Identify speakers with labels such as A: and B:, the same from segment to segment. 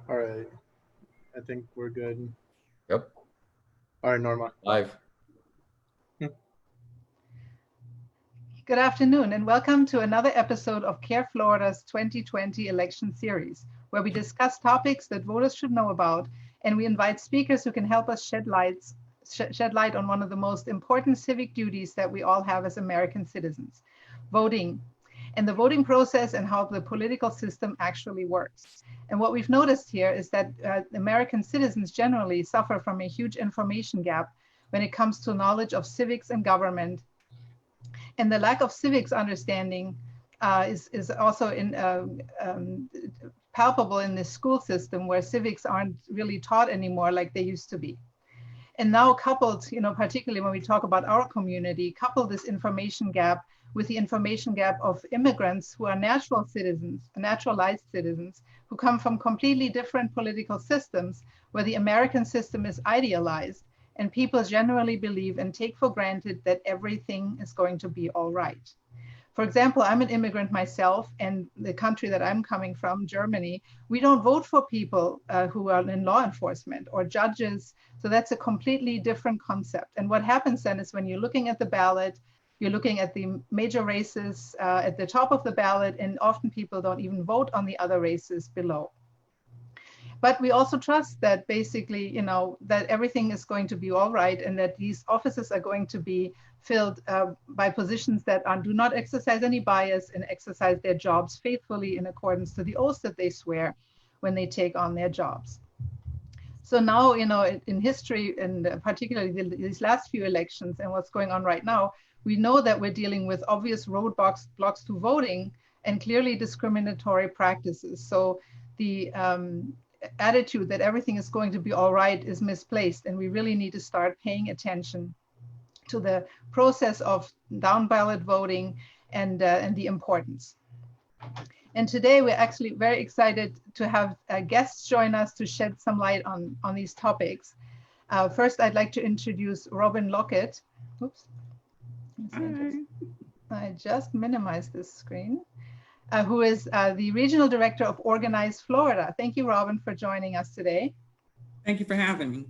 A: All right. I think we're good.
B: Yep.
A: All right, Norma.
B: Live.
C: Good afternoon and welcome to another episode of CAIR Florida's 2020 election series, where we discuss topics that voters should know about, and we invite speakers who can help us shed light on one of the most important civic duties that we all have as American citizens, voting, and the voting process and how the political system actually works. And what we've noticed here is that American citizens generally suffer from a huge information gap when it comes to knowledge of civics and government. And the lack of civics understanding is also palpable in the school system, where civics aren't really taught anymore like they used to be. And now coupled, particularly when we talk about our community, couple this information gap with the information gap of immigrants who are naturalized citizens, who come from completely different political systems, where the American system is idealized, and people generally believe and take for granted that everything is going to be all right. For example, I'm an immigrant myself, and the country that I'm coming from, Germany, we don't vote for people who are in law enforcement or judges. So that's a completely different concept. And what happens then is when you're looking at the ballot, you're looking at the major races at the top of the ballot, and often people don't even vote on the other races below. But we also trust that basically, that everything is going to be all right, and that these offices are going to be filled by positions that do not exercise any bias and exercise their jobs faithfully in accordance to the oaths that they swear when they take on their jobs. So now, in history, and particularly these last few elections and what's going on right now, we know that we're dealing with obvious roadblocks to voting and clearly discriminatory practices. So the attitude that everything is going to be all right is misplaced, and we really need to start paying attention to the process of down ballot voting and the importance. And today we're actually very excited to have guests join us to shed some light on these topics. First, I'd like to introduce Robin Lockett. Oops. I just minimized this screen. Who is the Regional Director of Organize Florida. Thank you, Robin, for joining us today.
D: Thank you for having me.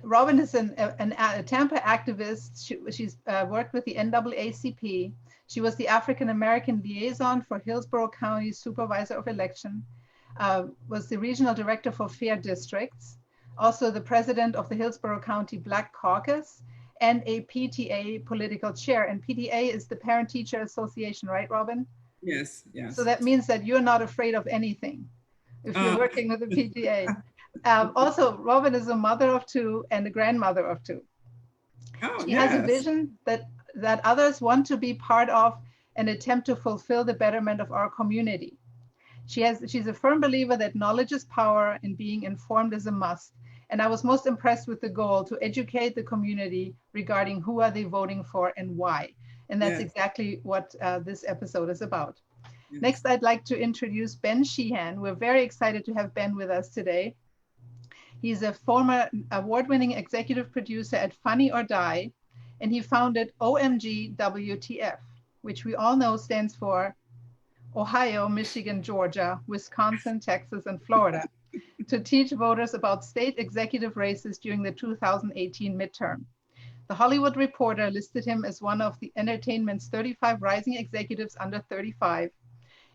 C: Robin is a Tampa activist. She's worked with the NAACP. She was the African American liaison for Hillsborough County Supervisor of Election, was the Regional Director for Fair Districts, also the President of the Hillsborough County Black Caucus, and a PTA political chair. And PTA is the Parent Teacher Association, right, Robin?
D: Yes, yes.
C: So that means that you're not afraid of anything if you're working with the PTA. Also, Robin is a mother of two and a grandmother of two.
D: Oh,
C: she
D: yes.
C: has a vision that others want to be part of and attempt to fulfill the betterment of our community. She's a firm believer that knowledge is power and being informed is a must. And I was most impressed with the goal to educate the community regarding who are they voting for and why. And that's exactly what this episode is about. Yes. Next, I'd like to introduce Ben Sheehan. We're very excited to have Ben with us today. He's a former award-winning executive producer at Funny or Die, and he founded OMG WTF, which we all know stands for Ohio, Michigan, Georgia, Wisconsin, Texas, and Florida, to teach voters about state executive races during the 2018 midterm. The Hollywood Reporter listed him as one of the entertainment's 35 rising executives under 35.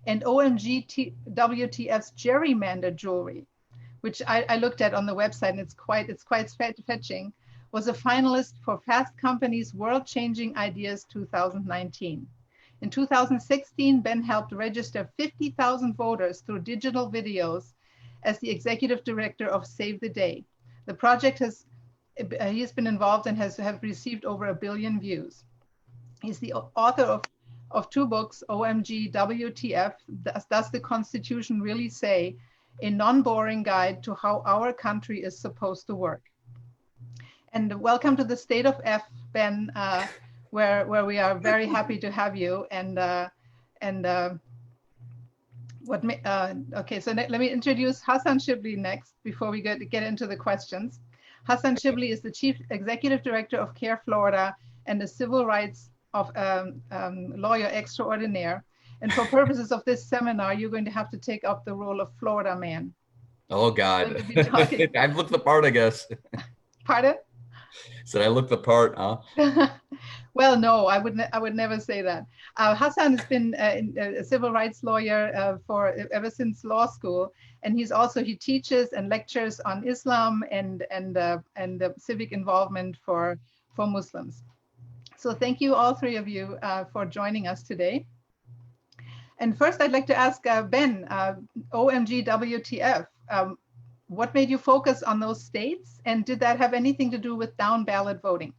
C: And OMG WTF's gerrymandered jewelry, which I looked at on the website, and it's quite fetching, was a finalist for Fast Company's World-Changing Ideas 2019. In 2016, Ben helped register 50,000 voters through digital videos as the executive director of Save the Day. The project he's been involved and have received over 1 billion views. He's the author of 2 books, OMG WTF, Does the Constitution Really Say? A non-boring guide to how our country is supposed to work. And welcome to the State of F, Ben, where we are very happy to have you. Okay, so let me introduce Hassan Shibly next before we get into the questions. Hassan Shibly is the Chief Executive Director of CAIR Florida and a civil rights lawyer extraordinaire. And for purposes of this seminar, you're going to have to take up the role of Florida man.
B: Oh God.
C: We'll be talking.
B: I've looked the part, I guess.
C: Pardon?
B: Said I looked the part, huh?
C: Well, no, I would never say that. Hassan has been a civil rights lawyer for ever since law school, and he teaches and lectures on Islam and civic involvement for Muslims. So thank you, all three of you, for joining us today. And first, I'd like to ask Ben, OMG WTF, what made you focus on those states, and did that have anything to do with down ballot voting?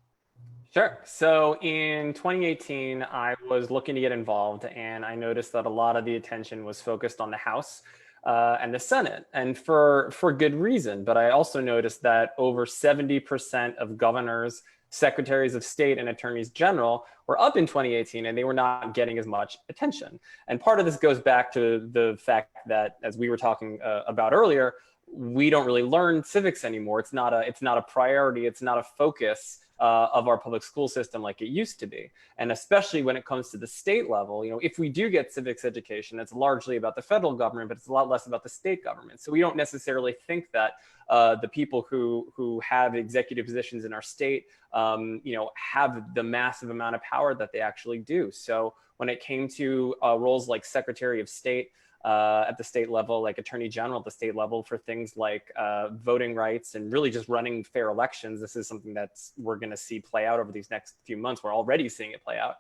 E: Sure. So in 2018, I was looking to get involved, and I noticed that a lot of the attention was focused on the House and the Senate, and for good reason. But I also noticed that over 70% of governors, secretaries of state, and attorneys general were up in 2018, and they were not getting as much attention. And part of this goes back to the fact that, as we were talking about earlier, we don't really learn civics anymore. It's not a priority. It's not a focus of our public school system like it used to be. And especially when it comes to the state level, if we do get civics education, it's largely about the federal government, but it's a lot less about the state government. So we don't necessarily think that the people who have executive positions in our state, have the massive amount of power that they actually do. So when it came to roles like Secretary of State, at the state level, like Attorney General at the state level, for things like voting rights and really just running fair elections. This is something that we're going to see play out over these next few months. We're already seeing it play out.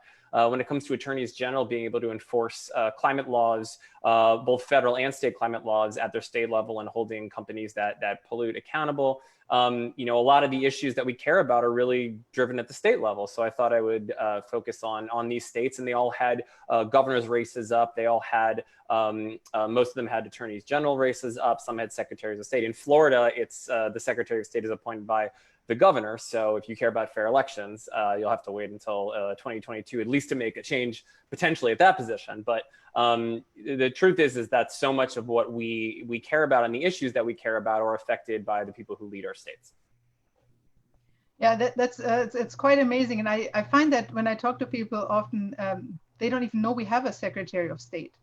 E: When it comes to attorneys general being able to enforce climate laws, both federal and state climate laws at their state level, and holding companies that pollute accountable. A lot of the issues that we care about are really driven at the state level. So I thought I would focus on these states, and they all had governors' races up. They all had, most of them had attorneys general races up. Some had secretaries of state. In Florida, it's the secretary of state is appointed by the governor. So if you care about fair elections, you'll have to wait until 2022 at least to make a change potentially at that position. But the truth is that so much of what we care about and the issues that we care about are affected by the people who lead our states.
C: Yeah, it's quite amazing. And I find that when I talk to people often, they don't even know we have a Secretary of State.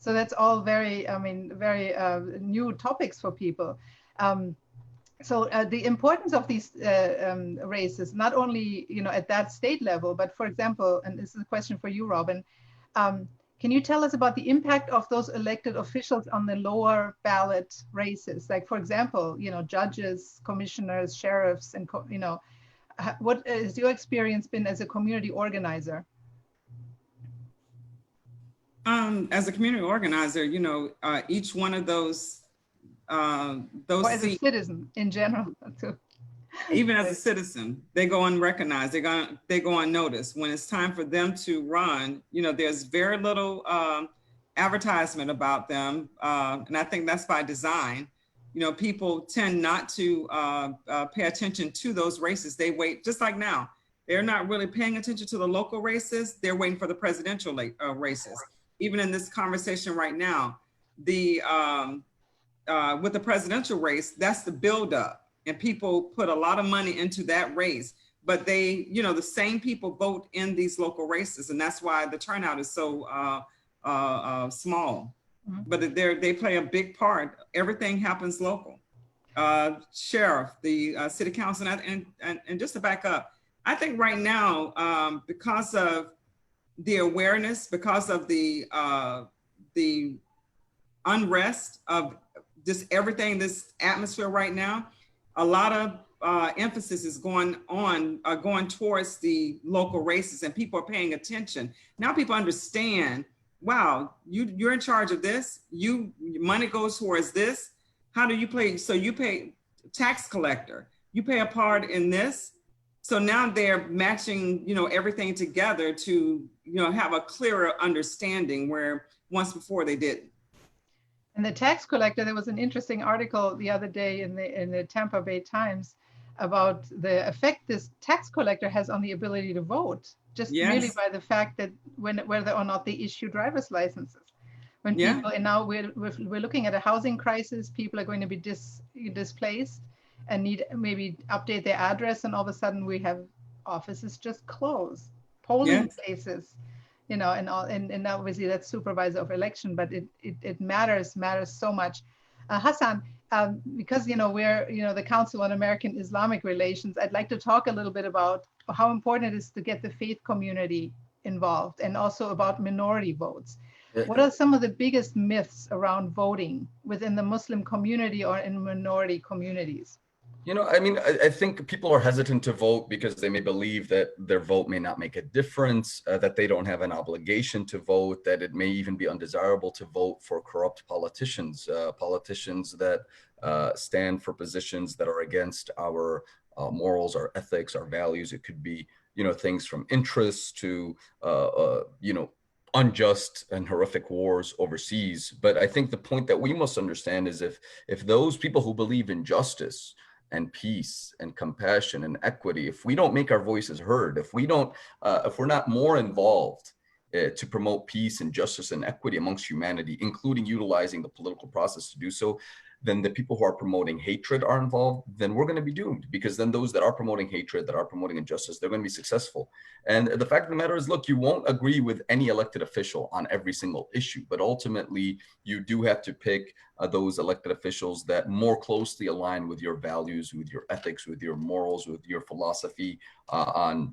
C: So that's all very new topics for people. So the importance of these races, not only at that state level, but for example, and this is a question for you, Robin, can you tell us about the impact of those elected officials on the lower ballot races? Like, for example, judges, commissioners, sheriffs, and what has your experience been as a community organizer?
D: As a community organizer, each one of those
C: or as a citizen in general too.
D: Even as a citizen, they go unrecognized. They go unnoticed. When it's time for them to run, there's very little advertisement about them, and I think that's by design. People tend not to pay attention to those races. They wait, just like now. They're not really paying attention to the local races. They're waiting for the presidential races. Even in this conversation right now, with the presidential race, that's the buildup, and people put a lot of money into that race. But they, the same people vote in these local races, and that's why the turnout is so small. Mm-hmm. But they play a big part. Everything happens local. Sheriff, the city council, and just to back up, I think right now, because of the awareness, because of the unrest of just everything, this atmosphere right now, a lot of emphasis is going towards the local races, and people are paying attention. Now people understand, wow, you're in charge of this. Money goes towards this. How do you play? So you pay tax collector, you pay a part in this. So now they're matching, everything together to, have a clearer understanding where once before they didn't.
C: And the tax collector, there was an interesting article the other day in the Tampa Bay Times about the effect this tax collector has on the ability to vote, just merely by the fact that whether or not they issue driver's licenses. When people, and now we're looking at a housing crisis, people are going to be displaced and need maybe update their address, and all of a sudden we have offices just closed, polling places. And obviously that's supervisor of election, but it matters so much. Hassan, because we're the Council on American Islamic Relations, I'd like to talk a little bit about how important it is to get the faith community involved, and also about minority votes. What are some of the biggest myths around voting within the Muslim community or in minority communities?
B: I think people are hesitant to vote because they may believe that their vote may not make a difference, that they don't have an obligation to vote, that it may even be undesirable to vote for corrupt politicians, politicians that stand for positions that are against our morals, our ethics, our values. It could be, things from interests to, unjust and horrific wars overseas. But I think the point that we must understand is if those people who believe in justice and peace and compassion and equity, if we don't make our voices heard, if we're not more involved to promote peace and justice and equity amongst humanity, including utilizing the political process to do so, then the people who are promoting hatred are involved, then we're going to be doomed, because then those that are promoting hatred, that are promoting injustice, they're going to be successful. And the fact of the matter is, look, you won't agree with any elected official on every single issue, but ultimately you do have to pick those elected officials that more closely align with your values, with your ethics, with your morals, with your philosophy on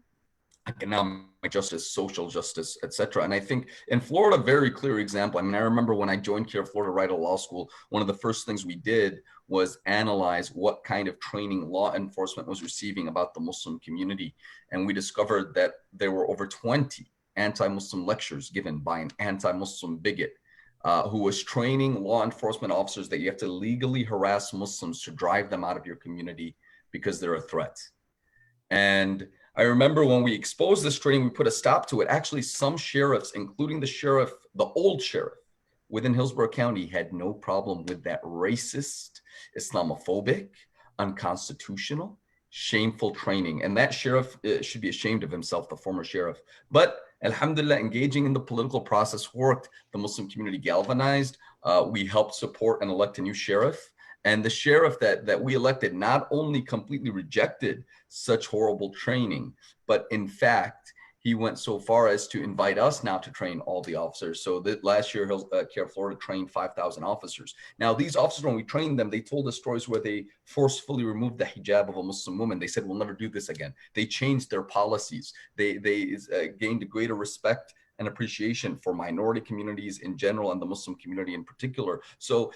B: economic justice, social justice, etc. And I think in Florida, very clear example. I remember when I joined CAIR Florida right out of law school, one of the first things we did was analyze what kind of training law enforcement was receiving about the Muslim community. And we discovered that there were over 20 anti-Muslim lectures given by an anti-Muslim bigot who was training law enforcement officers that you have to legally harass Muslims to drive them out of your community because they're a threat. And I remember when we exposed this training, we put a stop to it. Actually, some sheriffs, including the old sheriff within Hillsborough County, had no problem with that racist, Islamophobic, unconstitutional, shameful training. And that sheriff should be ashamed of himself, the former sheriff. But alhamdulillah, engaging in the political process worked. The Muslim community galvanized. We helped support and elect a new sheriff. And the sheriff that we elected not only completely rejected such horrible training, but in fact, he went so far as to invite us now to train all the officers. So that last year, CAIR Florida trained 5,000 officers. Now, these officers, when we trained them, they told us stories where they forcefully removed the hijab of a Muslim woman. They said, we'll never do this again. They changed their policies. They gained a greater respect and appreciation for minority communities in general and the Muslim community in particular. So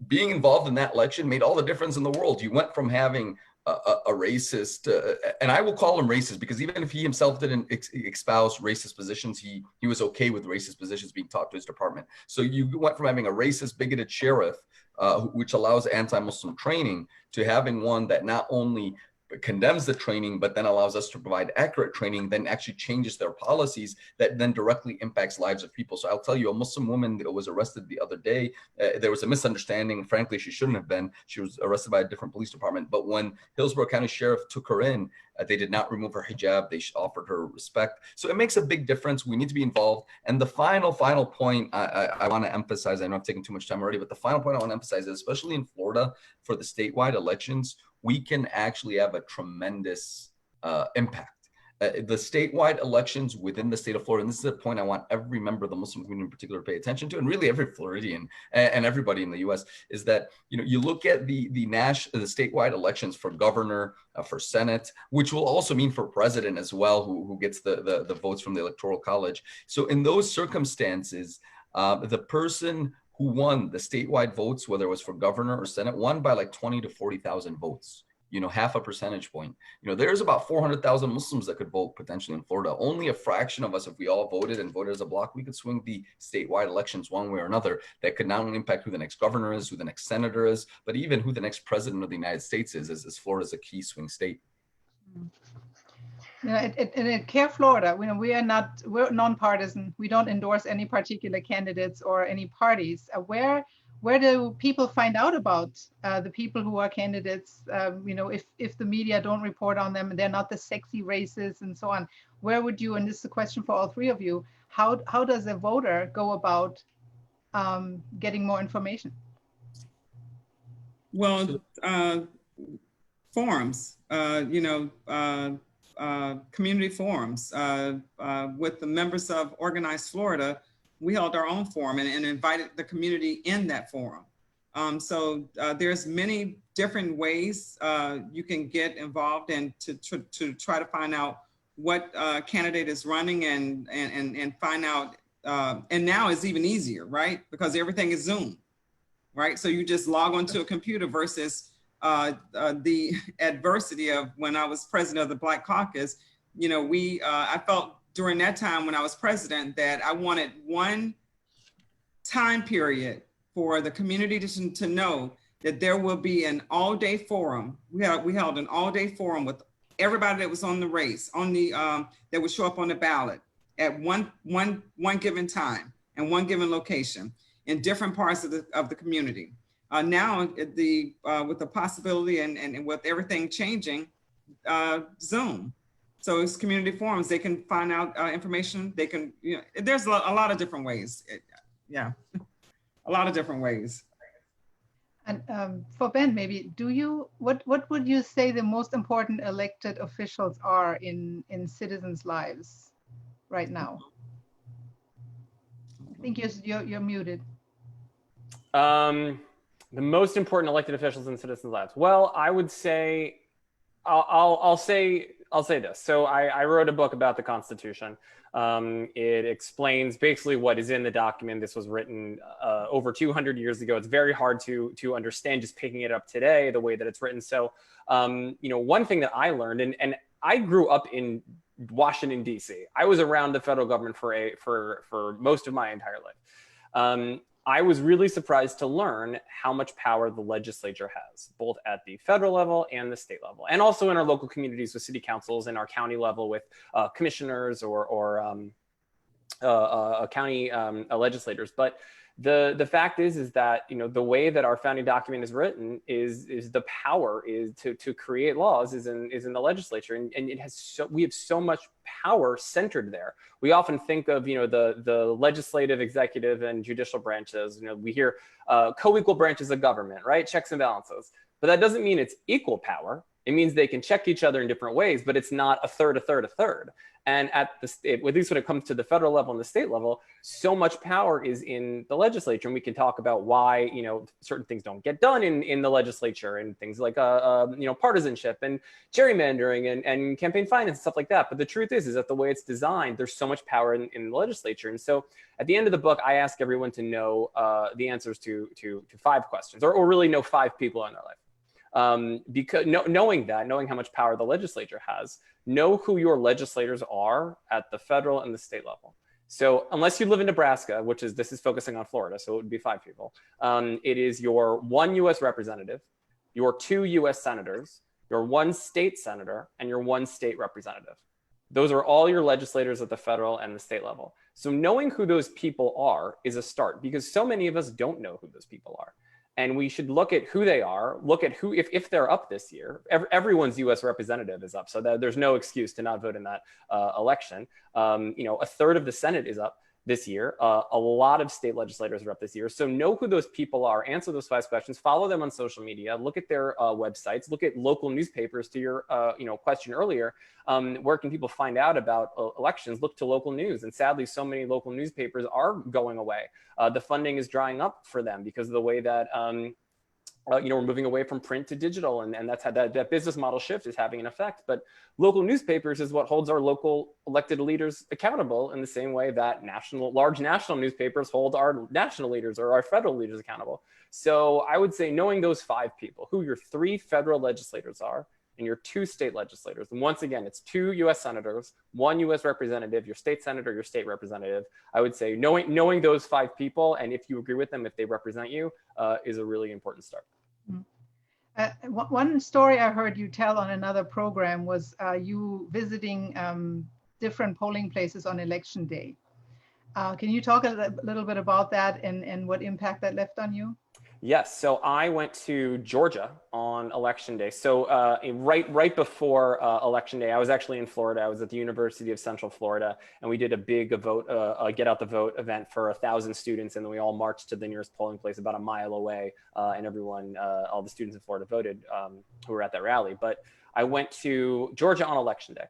B: being involved in that election made all the difference in the world. You went from having a racist, and I will call him racist because even if he himself didn't espouse racist positions, he was okay with racist positions being taught to his department. So you went from having a racist, bigoted sheriff, which allows anti-Muslim training, to having one that not only condemns the training, but then allows us to provide accurate training, then actually changes their policies that then directly impacts lives of people. So I'll tell you, a Muslim woman that was arrested the other day, there was a misunderstanding. Frankly, she shouldn't have been. She was arrested by a different police department. But when Hillsborough County Sheriff took her in, they did not remove her hijab. They offered her respect. So it makes a big difference. We need to be involved. And the final point I want to emphasize, I know I've taken too much time already, but the final point I want to emphasize is, especially in Florida for the statewide elections, we can actually have a tremendous impact. The statewide elections within the state of Florida, and this is a point I want every member of the Muslim community in particular to pay attention to, and really every Floridian and everybody in the U.S., is that you look at the statewide elections for governor, for Senate, which will also mean for president as well, who gets the votes from the Electoral College. So in those circumstances, the person who won the statewide votes, whether it was for governor or Senate, won by like 20 to 40,000 votes, half a percentage point. There's about 400,000 Muslims that could vote potentially in Florida. Only a fraction of us, if we all voted and voted as a block, we could swing the statewide elections one way or another. That could not only impact who the next governor is, who the next senator is, but even who the next president of the United States is, as Florida is a key swing state.
C: In CAIR Florida, we're nonpartisan. We don't endorse any particular candidates or any parties. Where do people find out about the people who are candidates? If the media don't report on them and they're not the sexy races and so on, where would you? And this is a question for all three of you. How does a voter go about getting more information?
D: Well, forums. Community forums with the members of Organize Florida. We held our own forum and invited the community in that forum. So there's many different ways you can get involved and to try to find out what candidate is running and find out. And now it's even easier, right? Because everything is Zoom, right? So you just log onto a computer versus the adversity of when I was president of the Black Caucus. You know, I felt during that time when I was president that I wanted one time period for the community to know that there will be an all-day forum. We held an all-day forum with everybody that was on the race, that would show up on the ballot at one given time and one given location in different parts of the community. Now, with the possibility and with everything changing, Zoom. So it's community forums. They can find out information. They can, you know, there's a lot of different ways. Yeah, a lot of different ways.
C: And for Ben, maybe, what would you say the most important elected officials are in citizens' lives right now? I think you're muted.
E: The most important elected officials in citizens' lives. Well, I would say, I'll say this. So I wrote a book about the Constitution. It explains basically what is in the document. This was written over 200 years ago. It's very hard to understand just picking it up today, the way that it's written. So, you know, one thing that I learned, and I grew up in Washington, D.C. I was around the federal government for most of my entire life. I was really surprised to learn how much power the legislature has, both at the federal level and the state level, and also in our local communities with city councils and our county level with commissioners or county legislators. But the fact is that, you know, the way that our founding document is written is the power is to create laws is in the legislature, and it has we have so much power centered there. We often think of, you know, the legislative, executive, and judicial branches. You know, we hear co-equal branches of government, right? Checks and balances, but that doesn't mean it's equal power. It means they can check each other in different ways, but it's not a third, a third, a third. And at the state, at least when it comes to the federal level and the state level, so much power is in the legislature. And we can talk about why, you know, certain things don't get done in the legislature, and things like, you know, partisanship and gerrymandering and campaign finance and stuff like that. But the truth is that the way it's designed, there's so much power in the legislature. And so at the end of the book, I ask everyone to know the answers to 5 questions, or really know 5 people in their life. Because knowing how much power the legislature has, know who your legislators are at the federal and the state level. So unless you live in Nebraska, this is focusing on Florida, so it would be 5 people. It is your 1 U.S. representative, your 2 U.S. senators, your 1 state senator, and your 1 state representative. Those are all your legislators at the federal and the state level. So knowing who those people are is a start, because so many of us don't know who those people are. And we should look at who they are, look at who, if they're up this year, everyone's U.S. representative is up, so that there's no excuse to not vote in that election. You know, a third of the Senate is up this year. A lot of state legislators are up this year. So know who those people are, answer those 5 questions, follow them on social media, look at their websites, look at local newspapers. To your you know, question earlier, where can people find out about elections? Look to local news. And sadly, so many local newspapers are going away. The funding is drying up for them because of the way that you know, we're moving away from print to digital, and that's how that business model shift is having an effect. But local newspapers is what holds our local elected leaders accountable, in the same way that large national newspapers hold our national leaders or our federal leaders accountable. So I would say knowing those 5 people, who your 3 federal legislators are and your 2 state legislators. And once again, it's 2 U.S. senators, 1 U.S. representative, your state senator, your state representative. I would say knowing those 5 people, and if you agree with them, if they represent you, is a really important start.
C: One story I heard you tell on another program was you visiting different polling places on election day. Can you talk a little bit about that and what impact that left on you?
E: Yes, so I went to Georgia on election day. So right before election day, I was actually in Florida. I was at the University of Central Florida, and we did a big get out the vote event for 1,000 students, and then we all marched to the nearest polling place about a mile away, and everyone, all the students in Florida voted who were at that rally. But I went to Georgia on election day.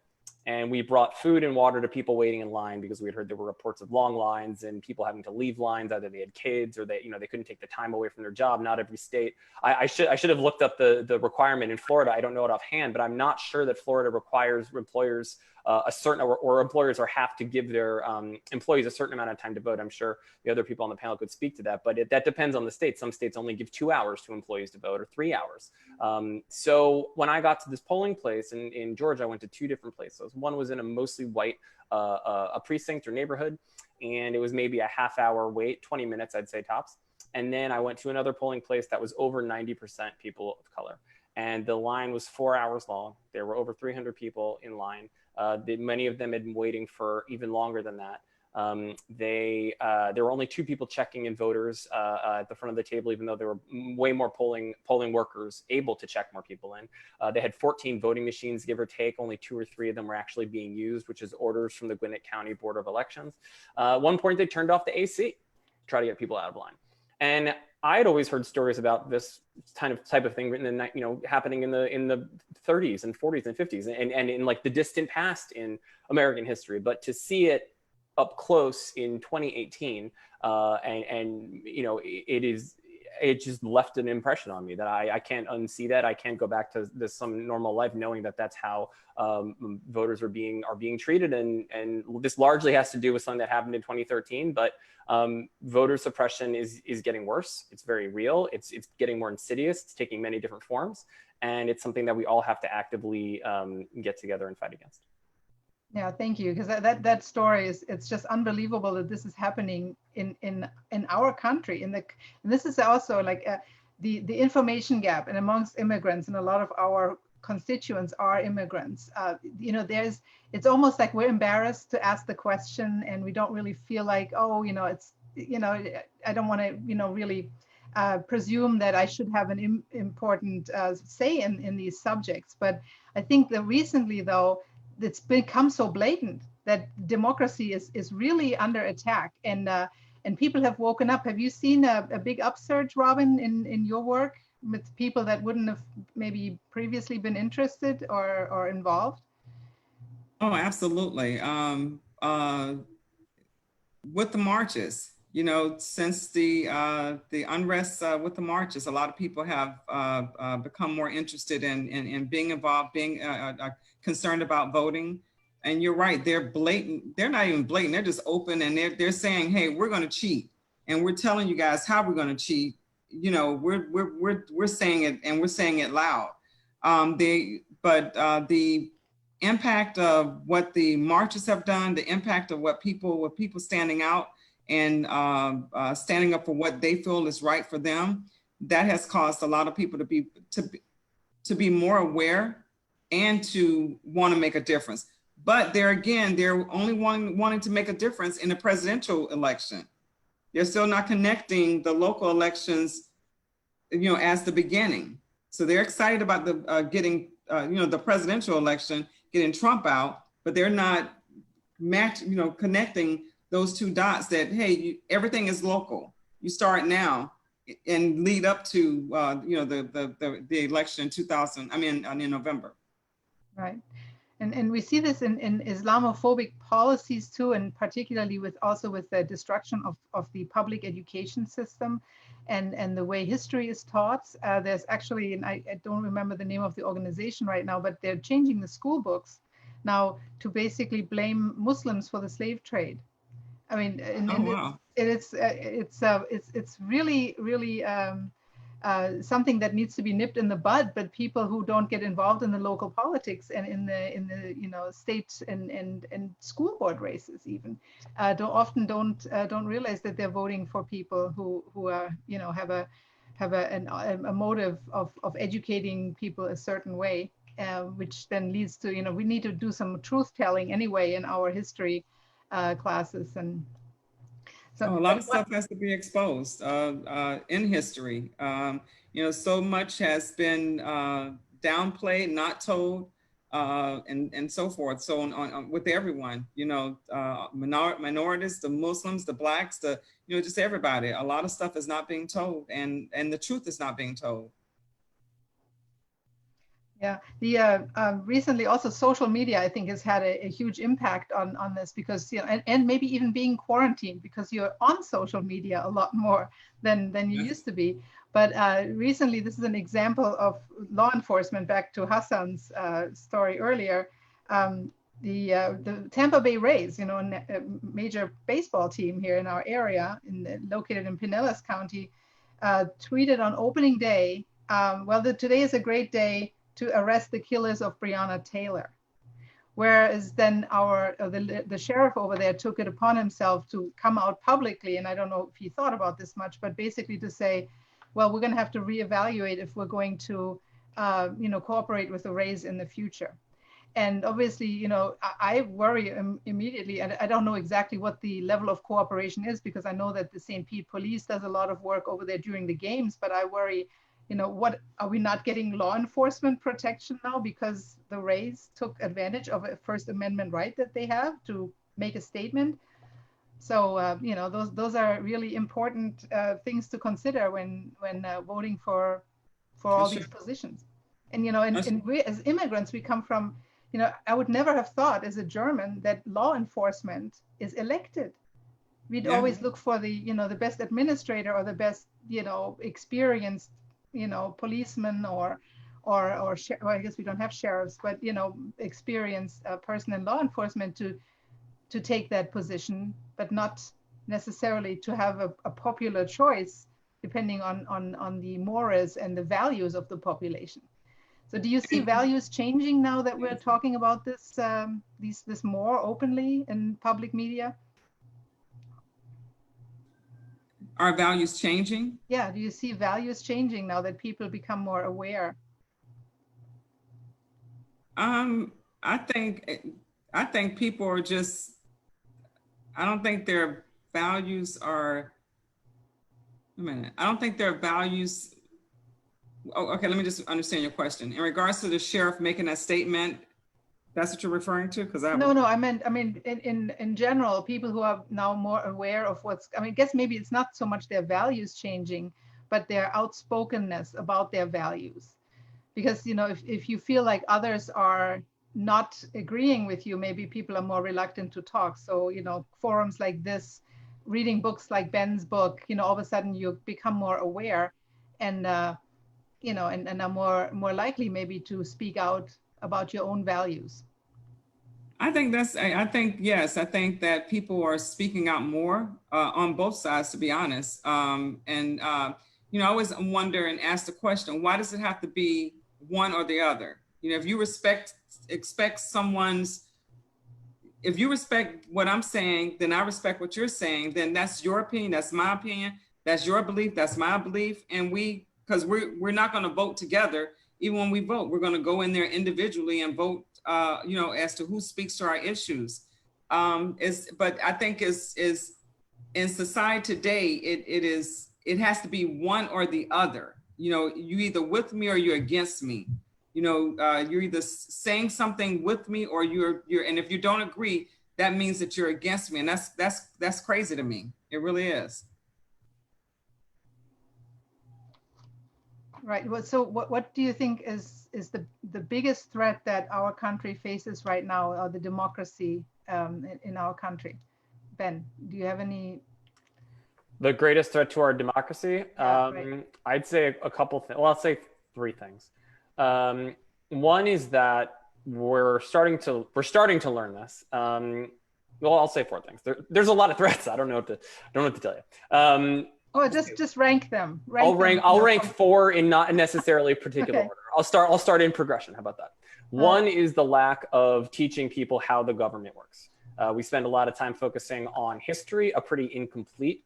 E: And we brought food and water to people waiting in line because we had heard there were reports of long lines and people having to leave lines. Either they had kids or they, they couldn't take the time away from their job. Not every state. I should have looked up the requirement in Florida. I don't know it offhand, but I'm not sure that Florida requires employers a certain, or employers have to give their employees a certain amount of time to vote. I'm sure the other people on the panel could speak to that, but that depends on the state. Some states only give 2 hours to employees to vote or 3 hours. So when I got to this polling place in Georgia, I went to 2 different places. One was in a mostly white a precinct or neighborhood, and it was maybe a half-hour wait, 20 minutes, I'd say tops. And then I went to another polling place that was over 90% people of color. And the line was 4 hours long. There were over 300 people in line. Many of them had been waiting for even longer than that. There were only 2 people checking in voters at the front of the table, even though there were way more polling workers able to check more people in. They had 14 voting machines, give or take. Only 2 or 3 of them were actually being used, which is orders from the Gwinnett County Board of Elections. At one point, they turned off the AC to try to get people out of line. And I had always heard stories about this type of thing written in, happening in the 30s and 40s and 50s and in like the distant past in American history. But to see it up close in 2018, it just left an impression on me that I can't unsee that. I can't go back to some normal life knowing that that's how voters are being treated. And this largely has to do with something that happened in 2013, but voter suppression is getting worse. It's very real. It's getting more insidious. It's taking many different forms. And it's something that we all have to actively get together and fight against.
C: Yeah, thank you. Because that story it's just unbelievable that this is happening in our country. And this is also like the information gap and amongst immigrants, and a lot of our constituents are immigrants. It's almost like we're embarrassed to ask the question, and we don't really feel like, I don't want to, really presume that I should have an important say in these subjects. But I think that recently, though, it's become so blatant that democracy is really under attack, and people have woken up. Have you seen a big upsurge, Robin, in your work with people that wouldn't have maybe previously been interested or involved?
D: Oh, absolutely. With the marches, since the unrest with the marches, a lot of people have become more interested in being involved, being concerned about voting. And you're right, they're blatant. They're not even blatant. They're just open, and they're saying, "Hey, we're going to cheat, and we're telling you guys how we're going to cheat." We're saying it, and we're saying it loud. The impact of what the marches have done, the impact of what people standing out and standing up for what they feel is right for them, that has caused a lot of people to be more aware and to want to make a difference. But they're only wanting to make a difference in the presidential election. They're still not connecting the local elections, as the beginning. So they're excited about the getting, the presidential election, getting Trump out, but they're not connecting those 2 dots that, hey, everything is local. You start now and lead up to, the election in November.
C: Right. And we see this in Islamophobic policies too, and particularly with the destruction of the public education system and the way history is taught. There's actually, and I don't remember the name of the organization right now, but they're changing the school books now to basically blame Muslims for the slave trade. I mean,
D: wow.
C: It's really, really something that needs to be nipped in the bud. But people who don't get involved in the local politics and in the state and school board races even don't realize that they're voting for people who are have a motive of educating people a certain way, which then leads to we need to do some truth telling anyway in our history classes. And so
D: a lot of stuff has to be exposed in history. So much has been downplayed, not told, and so forth. So on with everyone, minorities, the Muslims, the Blacks, just everybody. A lot of stuff is not being told, and the truth is not being told.
C: Yeah, the recently also social media, I think, has had a huge impact on this because, you know, and maybe even being quarantined because you're on social media a lot more than you used to be. But recently, this is an example of law enforcement, back to Hassan's story earlier. The Tampa Bay Rays, you know, a major baseball team here in our area, located in Pinellas County, tweeted on opening day, today is a great day to arrest the killers of Breonna Taylor. Whereas then the sheriff over there took it upon himself to come out publicly, and I don't know if he thought about this much, but basically to say, well, we're going to have to reevaluate if we're going to, cooperate with the Rays in the future. And obviously, you know, I worry immediately, and I don't know exactly what the level of cooperation is because I know that the St. Pete Police does a lot of work over there during the games, but I worry, you know, what are we not getting law enforcement protection now because the Rays took advantage of a First Amendment right that they have to make a statement? So you know, those are really important things to consider when voting for all these positions. And you know, and we as immigrants, we come from, you know, I would never have thought as a German that law enforcement is elected. We'd always look for the, you know, the best administrator or the best, you know, experienced, you know, policeman or well, I guess we don't have sheriffs, but, you know, experienced person in law enforcement to take that position, but not necessarily to have a popular choice depending on the mores and the values of the population. So do you see values changing now that we're talking about this this more openly in public media?
D: Are values changing?
C: Yeah, do you see values changing now that people become more aware?
D: I think people are just, I don't think their values are, I don't think their values, okay, let me just understand your question. In regards to the sheriff making that statement, that's what you're referring to? Because
C: No, I mean, in general, people who are now more aware of I guess maybe it's not so much their values changing, but their outspokenness about their values. Because, you know, if you feel like others are not agreeing with you, maybe people are more reluctant to talk. So, you know, forums like this, reading books like Ben's book, you know, all of a sudden you become more aware and, you know, and are more likely maybe to speak out about your own values.
D: I think yes, I think that people are speaking out more on both sides, to be honest. You know, I always wonder and ask the question, why does it have to be one or the other? You know, if you respect what I'm saying, then I respect what you're saying, then that's your opinion, that's my opinion, that's your belief, that's my belief. And because we're not going to vote together. Even when we vote, we're going to go in there individually and vote, you know, as to who speaks to our issues. But I think is in society today, it has to be one or the other. You know, you either with me or you're against me. You know, you're either saying something with me or you're, and if you don't agree, that means that you're against me. And that's crazy to me. It really is.
C: Right. Well, so what do you think is the biggest threat that our country faces right now, or the democracy in our country? Ben, do you have any?
E: The greatest threat to our democracy?
C: Right.
E: I'd say a couple things. Well, I'll say three things. One is that we're starting to learn this. Well, I'll say four things. There's a lot of threats. I don't know what to tell you.
C: Just rank them.
E: I'll rank four in not necessarily particular
C: Okay.
E: order. I'll start in progression. How about that? One is the lack of teaching people how the government works. We spend a lot of time focusing on history, a pretty incomplete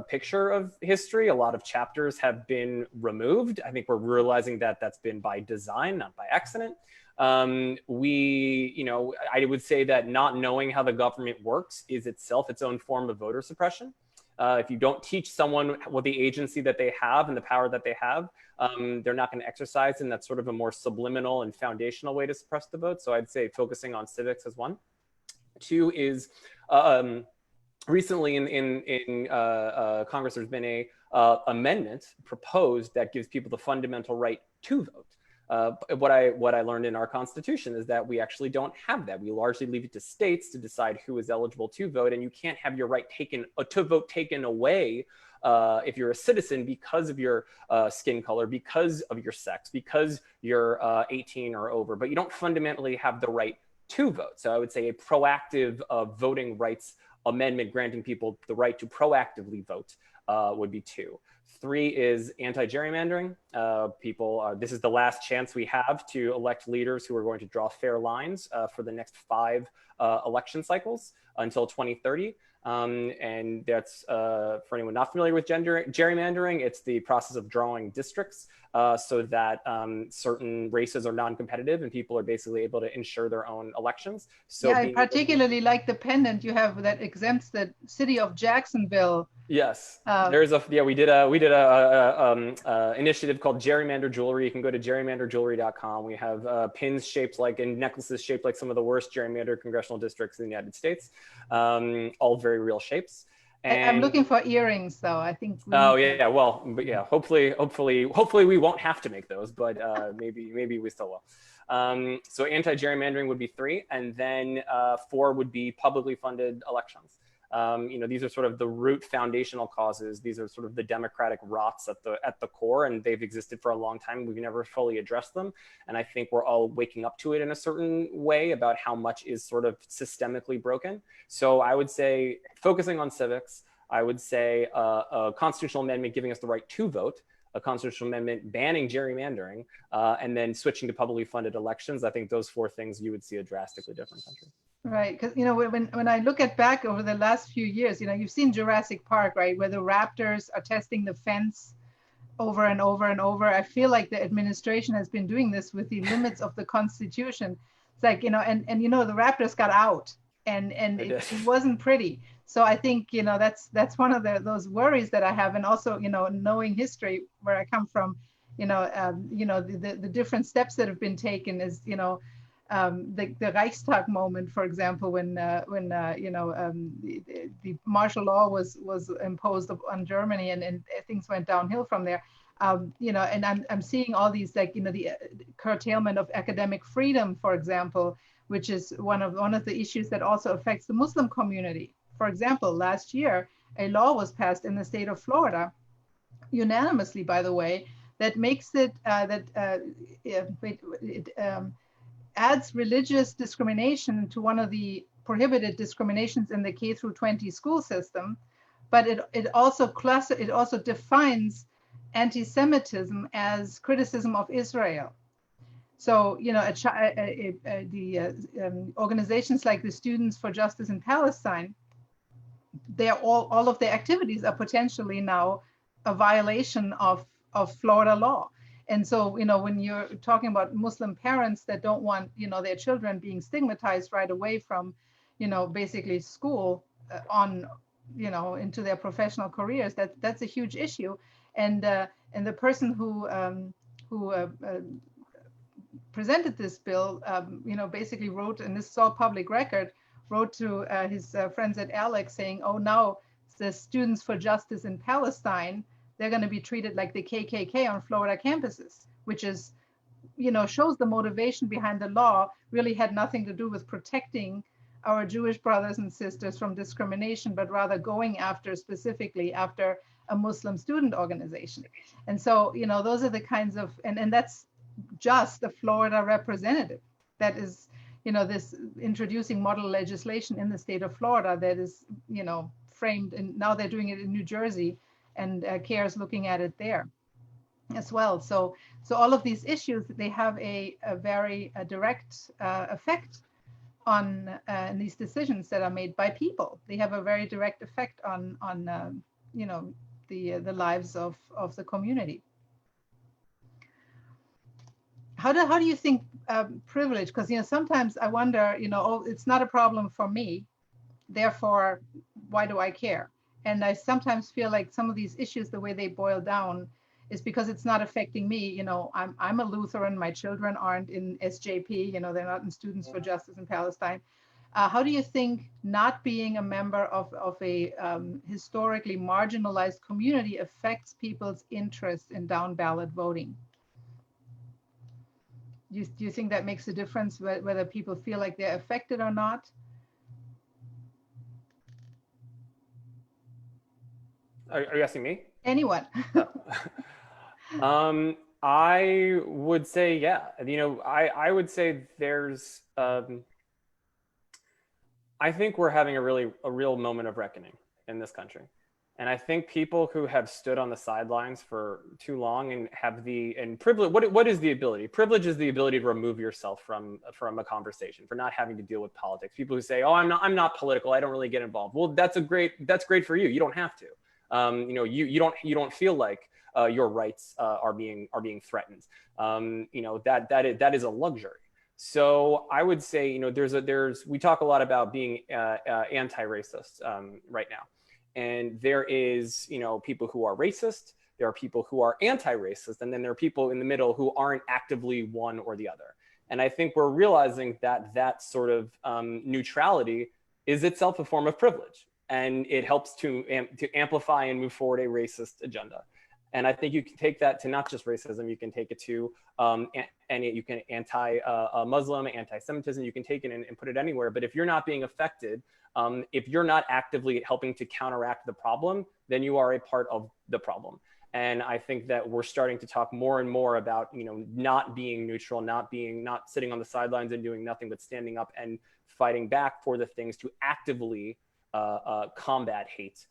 E: picture of history. A lot of chapters have been removed. I think we're realizing that that's been by design, not by accident. I would say that not knowing how the government works is itself its own form of voter suppression. If you don't teach someone what the agency that they have and the power that they have, they're not going to exercise, and that's sort of a more subliminal and foundational way to suppress the vote. So I'd say focusing on civics is one. Two is recently in Congress, there's been a amendment proposed that gives people the fundamental right to vote. What I learned in our Constitution is that we actually don't have that. We largely leave it to states to decide who is eligible to vote, and you can't have your right to vote taken away if you're a citizen because of your skin color, because of your sex, because you're 18 or over, but you don't fundamentally have the right to vote. So I would say a proactive voting rights amendment granting people the right to proactively vote would be 2. 3 is anti-gerrymandering. This is the last chance we have to elect leaders who are going to draw fair lines for the next 5 election cycles until 2030. And that's, for anyone not familiar with gerrymandering, it's the process of drawing districts so that certain races are non-competitive and people are basically able to ensure their own elections. So
C: yeah, I particularly like the pendant you have that exempts the city of Jacksonville.
E: Yes, we did a initiative called Gerrymander Jewelry. You can go to gerrymanderjewelry.com. We have pins shaped like and necklaces shaped like some of the worst gerrymandered congressional districts in the United States, all very real shapes. And
C: I'm looking for earrings, though. I think.
E: Hopefully we won't have to make those, but maybe we still will. So anti-gerrymandering would be 3, and then 4 would be publicly funded elections. These are sort of the root foundational causes. These are sort of the democratic rots at the core, and they've existed for a long time. We've never fully addressed them. And I think we're all waking up to it in a certain way about how much is sort of systemically broken. So I would say focusing on civics, I would say a constitutional amendment giving us the right to vote, a constitutional amendment banning gerrymandering, and then switching to publicly funded elections. I think those 4 things you would see a drastically different country.
C: Right, because when I look back over the last few years, you've seen Jurassic Park, right, where the raptors are testing the fence over and over and over. I feel like the administration has been doing this with the limits of the Constitution. It's like the raptors got out, and it wasn't pretty. So I think that's one of those worries that I have, and also knowing history where I come from, the different steps that have been taken is the Reichstag moment, for example, when the martial law was imposed on Germany, and things went downhill from there. And I'm seeing all these the curtailment of academic freedom, for example, which is one of the issues that also affects the Muslim community. For example, last year a law was passed in the state of Florida, unanimously, by the way, that makes it adds religious discrimination to one of the prohibited discriminations in the K through 20 school system, but it also defines anti-Semitism as criticism of Israel. So organizations like the Students for Justice in Palestine, all of their activities are potentially now a violation of Florida law. And so, when you're talking about Muslim parents that don't want, their children being stigmatized right away from, basically school into their professional careers, that's a huge issue. And the person who presented this bill, basically wrote, and this is all public record, wrote to his friends at Alex saying, oh, now the Students for Justice in Palestine, they're going to be treated like the KKK on Florida campuses, which is, shows the motivation behind the law really had nothing to do with protecting our Jewish brothers and sisters from discrimination, but rather going specifically after a Muslim student organization. And so, those are the kinds of, and that's just the Florida representative that is, this introducing model legislation in the state of Florida that is, framed, and now they're doing it in New Jersey, and CAIR is looking at it there as well. So all of these issues, they have a very direct effect on these decisions that are made by people. They have a very direct effect on the lives of the community. How do you think privilege? Because sometimes I wonder, it's not a problem for me, therefore why do I care? And I sometimes feel like some of these issues, the way they boil down, is because it's not affecting me. I'm a Lutheran. My children aren't in SJP. They're not in Students for Justice in Palestine. How do you think not being a member of a historically marginalized community affects people's interest in down ballot voting? Do you think that makes a difference whether people feel like they're affected or not?
E: Are you asking me?
C: Anyone?
E: I would say, yeah. You know, I would say there's. I think we're having a real moment of reckoning in this country. And I think people who have stood on the sidelines for too long and have privilege, what is the ability? Privilege is the ability to remove yourself from a conversation, for not having to deal with politics. People who say, oh, I'm not political, I don't really get involved. Well, that's great for you. You don't have to. You know, you don't feel like your rights are being threatened. You know, that is a luxury. So I would say, you know, we talk a lot about being anti-racist right now. And there is, you know, people who are racist, there are people who are anti-racist, and then there are people in the middle who aren't actively one or the other. And I think we're realizing that sort of neutrality is itself a form of privilege, and it helps to amplify and move forward a racist agenda. And I think you can take that to not just racism, you can take it to you can anti-Muslim, anti-Semitism, you can take it and put it anywhere. But if you're not being affected, if you're not actively helping to counteract the problem, then you are a part of the problem. And I think that we're starting to talk more and more about, you know, not being neutral, not sitting on the sidelines and doing nothing, but standing up and fighting back for the things to actively combat hate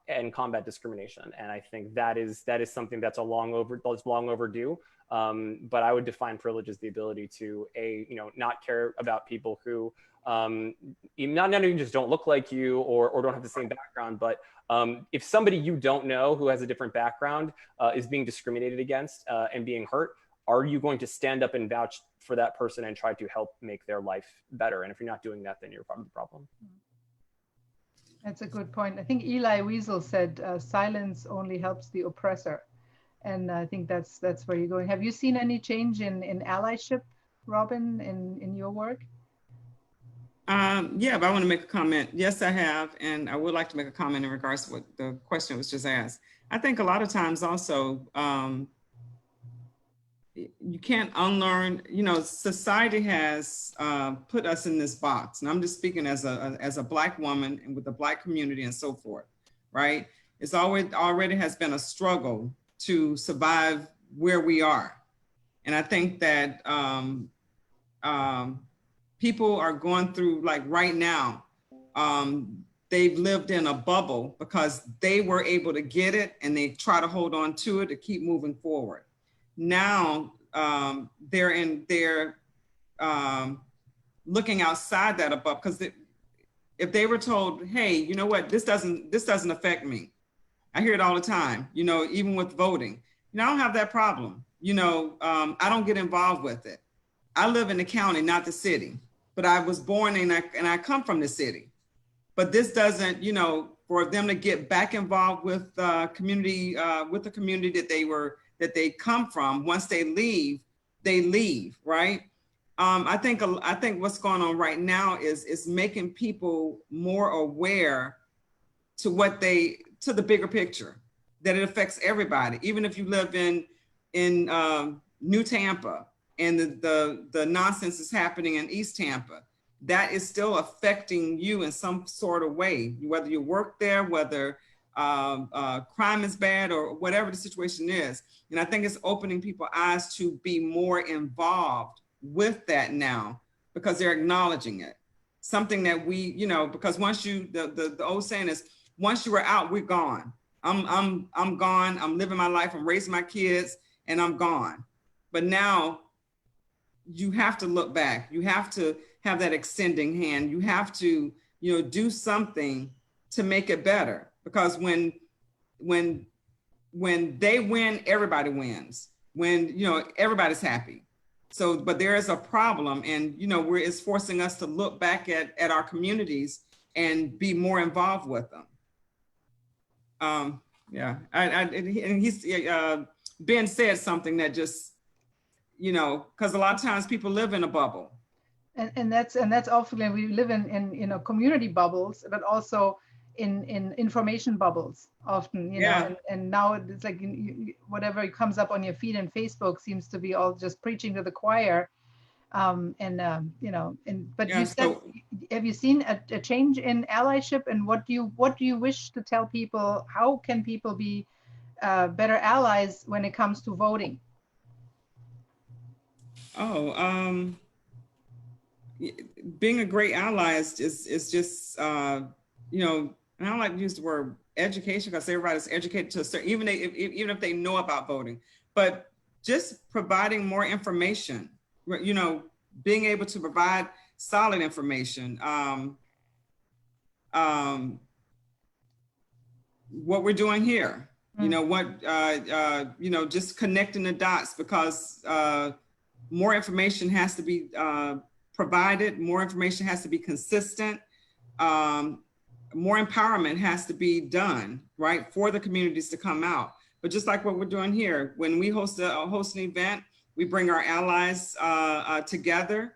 E: and combat discrimination. And I think that is something that's long overdue. But I would define privilege as the ability to not care about people who not even just don't look like you or don't have the same background, but if somebody you don't know who has a different background is being discriminated against and being hurt, are you going to stand up and vouch for that person and try to help make their life better? And if you're not doing that, then you're part of the problem.
C: That's a good point. I think Eli Wiesel said, silence only helps the oppressor. And I think that's where you're going. Have you seen any change in allyship, Robin, in your work?
D: Yeah, but I want to make a comment. Yes, I have. And I would like to make a comment in regards to what the question was just asked. I think a lot of times also, you can't unlearn, you know, society has put us in this box. And I'm just speaking as a Black woman and with the Black community and so forth, right? It's already has been a struggle to survive where we are. And I think that people are going through, like right now, they've lived in a bubble because they were able to get it and they try to hold on to it to keep moving forward. Now they're looking outside that above, because if they were told, hey, you know what, this doesn't affect me. I hear it all the time, you know, even with voting. You know, I don't have that problem. You know, I don't get involved with it. I live in the county, not the city, but I was born and I come from the city. But this doesn't, you know, for them to get back involved with the community that they come from. Once they leave, right? I think what's going on right now is making people more aware to the bigger picture, that it affects everybody. Even if you live in New Tampa and the nonsense is happening in East Tampa, that is still affecting you in some sort of way, whether you work there, whether crime is bad or whatever the situation is. And I think it's opening people's eyes to be more involved with that now, because they're acknowledging it. Something that we, you know, because once the old saying is, once you are out, we're gone. I'm gone. I'm living my life. I'm raising my kids and I'm gone. But now you have to look back. You have to have that extending hand. You have to, you know, do something to make it better. Because when they win, everybody wins. When, you know, everybody's happy. So, but there is a problem, and, you know, it's forcing us to look back at our communities and be more involved with them. Yeah, and he's, Ben said something that just, you know, because a lot of times people live in a bubble.
C: And that's often we live in you know, community bubbles, but also in information bubbles often, you
D: Yeah.
C: know, and now it's like whatever comes up on your feed and Facebook seems to be all just preaching to the choir. You know, but
D: Yeah,
C: you said,
D: so
C: have you seen a change in allyship, and what do you wish to tell people? How can people be better allies when it comes to voting?
D: Being a great ally is just you know, and I don't like to use the word education because everybody's educated to a certain, even if they know about voting, but just providing more information, you know, being able to provide solid information. What we're doing here, you know, you know, just connecting the dots, because more information has to be provided, more information has to be consistent, more empowerment has to be done, right, for the communities to come out. But just like what we're doing here, when we host an event, we bring our allies together,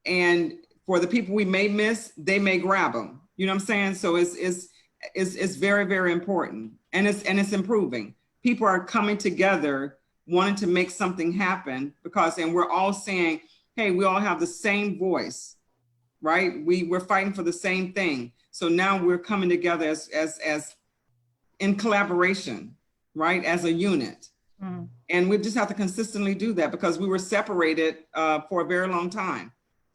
D: and for the people we may miss, they may grab them. You know what I'm saying? So it's very, very important, and it's improving. People are coming together, wanting to make something happen, and we're all saying, hey, we all have the same voice, right? We're fighting for the same thing. So now we're coming together as in collaboration, right? As a unit. Mm. And we just have to consistently do that, because we were separated for a very long time.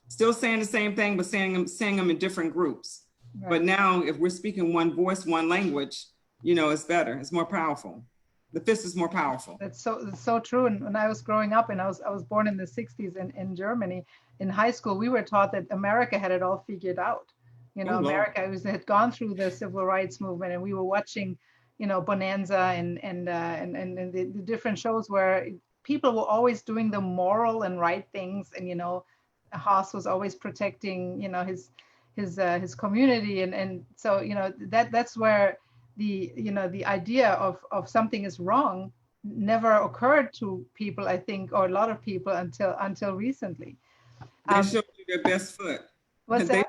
D: Still saying the same thing, but saying them in different groups. Right. But now if we're speaking one voice, one language, you know, it's better, it's more powerful. The fist is more powerful.
C: That's so true. And when I was growing up, and I was born in the 60s in Germany, in high school, we were taught that America had it all figured out. You know, America had gone through the civil rights movement, and we were watching, you know, Bonanza and the different shows where people were always doing the moral and right things. And, you know, Haas was always protecting, you know, his community. And so, you know, that's where the idea of something is wrong never occurred to people, I think, or a lot of people until recently.
D: They showed you their best foot. They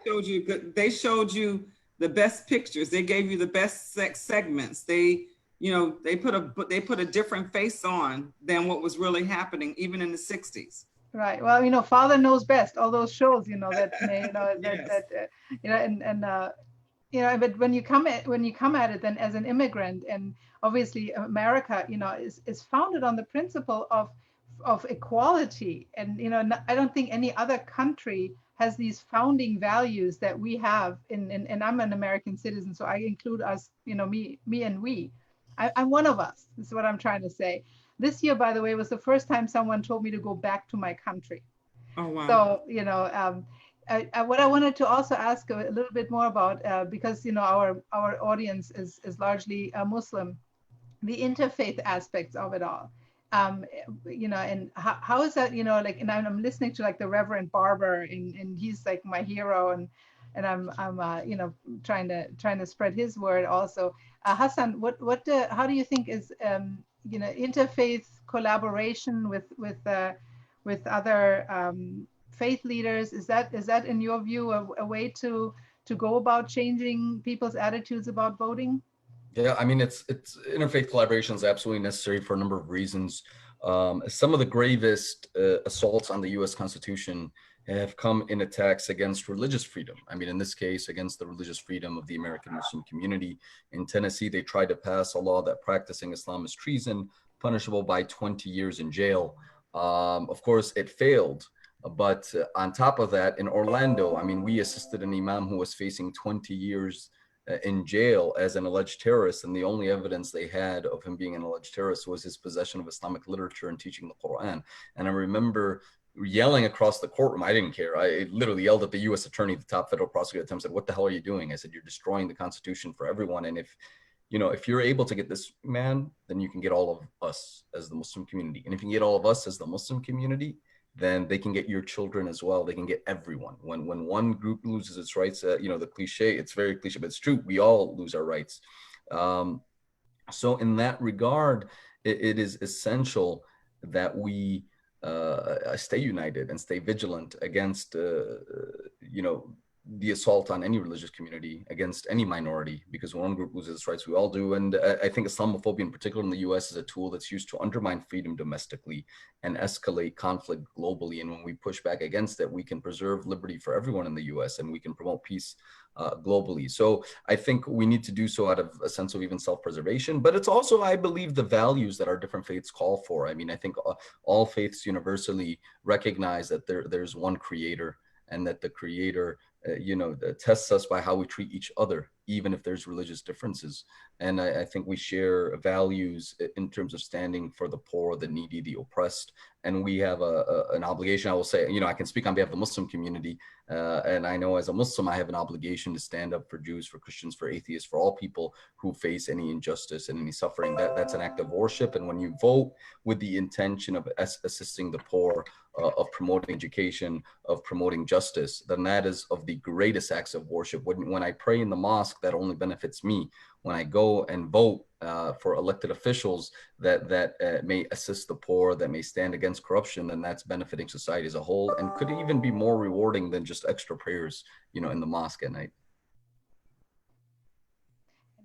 D: showed you the best pictures. They gave you the best segments. They put a different face on than what was really happening, even in the 60s.
C: Right. Well, you know, Father Knows Best. All those shows, you know, that you know, but when you come at it then as an immigrant, and obviously America, you know, is founded on the principle of equality, and you know, I don't think any other country has these founding values that we have. And I'm an American citizen, so I include us, you know, me and we. I'm one of us. This is what I'm trying to say. This year, by the way, was the first time someone told me to go back to my country.
D: Oh wow!
C: So you know. What I wanted to also ask a little bit more about, because you know our audience is largely Muslim, the interfaith aspects of it all, you know, and how is that, you know, like, and I'm listening to like the Reverend Barber, and he's like my hero, and I'm you know, trying to spread his word also. Hassan, how do you think is you know, interfaith collaboration with other faith leaders, is that in your view a way to go about changing people's attitudes about voting?
B: Yeah, I mean, it's interfaith collaboration is absolutely necessary for a number of reasons. Some of the gravest assaults on the U.S. Constitution have come in attacks against religious freedom. I mean, in this case, against the religious freedom of the American Muslim community. In Tennessee, they tried to pass a law that practicing Islam is treason, punishable by 20 years in jail. Of course, it failed. But on top of that, in Orlando, I mean, we assisted an imam who was facing 20 years in jail as an alleged terrorist, and the only evidence they had of him being an alleged terrorist was his possession of Islamic literature and teaching the Quran. And I remember yelling across the courtroom. I didn't care. I literally yelled at the U.S. attorney, the top federal prosecutor at the time, said, "What the hell are you doing?" I said, "You're destroying the Constitution for everyone. And if you're able to get this man, then you can get all of us as the Muslim community. And if you can get all of us as the Muslim community, then they can get your children as well. They can get everyone. When one group loses its rights, you know, the cliche, it's very cliche, but it's true. We all lose our rights. So in that regard, it is essential that we stay united and stay vigilant against, you know, the assault on any religious community against any minority, because when one group loses its rights, we all do. And I think Islamophobia in particular in the US is a tool that's used to undermine freedom domestically and escalate conflict globally. And when we push back against it, we can preserve liberty for everyone in the US, and we can promote peace globally. So I think we need to do so out of a sense of even self-preservation, but it's also, I believe, the values that our different faiths call for. I mean, I think all faiths universally recognize that there's one creator, and that the creator tests us by how we treat each other, even if there's religious differences. And I think we share values in terms of standing for the poor, the needy, the oppressed. And we have an obligation. I will say, I can speak on behalf of the Muslim community. And I know as a Muslim, I have an obligation to stand up for Jews, for Christians, for atheists, for all people who face any injustice and any suffering. That's an act of worship. And when you vote with the intention of assisting the poor, of promoting education, of promoting justice, then that is of the greatest acts of worship. When I pray in the mosque, that only benefits me. When I go and vote for elected officials that may assist the poor, that may stand against corruption, then that's benefiting society as a whole, and could even be more rewarding than just extra prayers, in the mosque at night.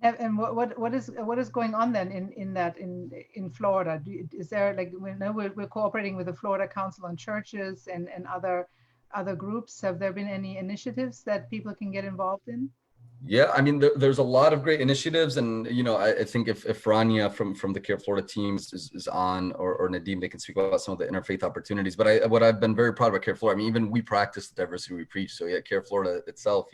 C: And what is going on then in Florida? Is there, like, we're cooperating with the Florida Council on Churches and other groups? Have there been any initiatives that people can get involved in?
B: Yeah, I mean, there's a lot of great initiatives, and I think if Rania from the CAIR Florida teams is on, or Nadim, they can speak about some of the interfaith opportunities. But what I've been very proud about CAIR Florida, I mean, even we practice the diversity we preach. So yeah, CAIR Florida itself,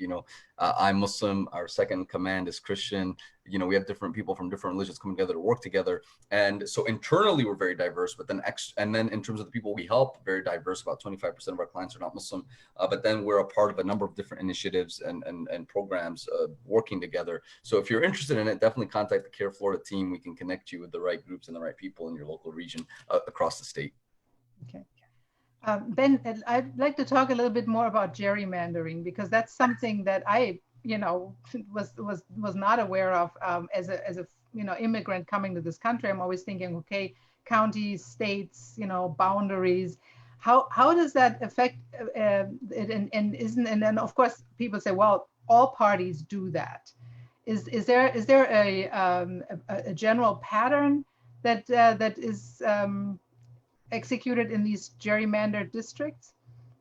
B: I'm Muslim, our second in command is Christian. We have different people from different religions coming together to work together. And so internally we're very diverse, but then in terms of the people we help, very diverse. About 25% of our clients are not Muslim, but then we're a part of a number of different initiatives and programs working together. So if you're interested in it, definitely contact the CAIR Florida team. We can connect you with the right groups and the right people in your local region across the state.
C: Okay. Ben, I'd like to talk a little bit more about gerrymandering, because that's something that I was not aware of as a immigrant coming to this country. I'm always thinking, okay, counties, states, boundaries. How does that affect it? And then of course people say, well, all parties do that. Is there a general pattern that is executed in these gerrymandered districts?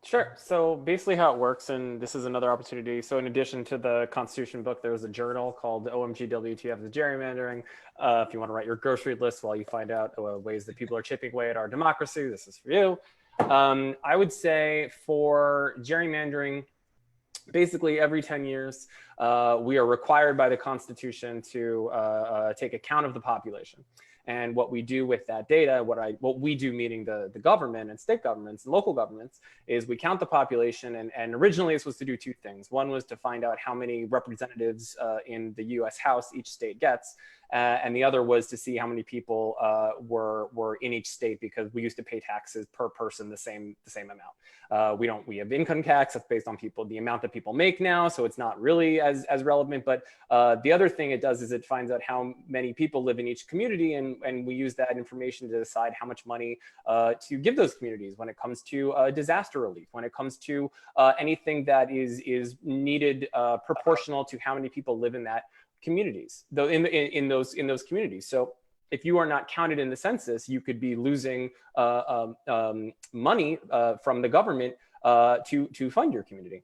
E: Sure. So basically how it works, and this is another opportunity. So in addition to the Constitution book, there's a journal called OMG WTF the Gerrymandering. If you want to write your grocery list while you find out ways that people are chipping away at our democracy, this is for you. I would say for gerrymandering, basically every 10 years, we are required by the Constitution to take account of the population. And what we do with that data, what we do, meaning the government and state governments and local governments, is we count the population. And originally this was to do two things. One was to find out how many representatives in the US House each state gets. And the other was to see how many people were in each state, because we used to pay taxes per person the same amount. We have income tax that's based on the amount that people make now, so it's not really as relevant. But the other thing it does is it finds out how many people live in each community, and we use that information to decide how much money to give those communities when it comes to disaster relief, when it comes to anything that is needed proportional to how many people live in that communities, though in those communities. So if you are not counted in the census, you could be losing money from the government to fund your community.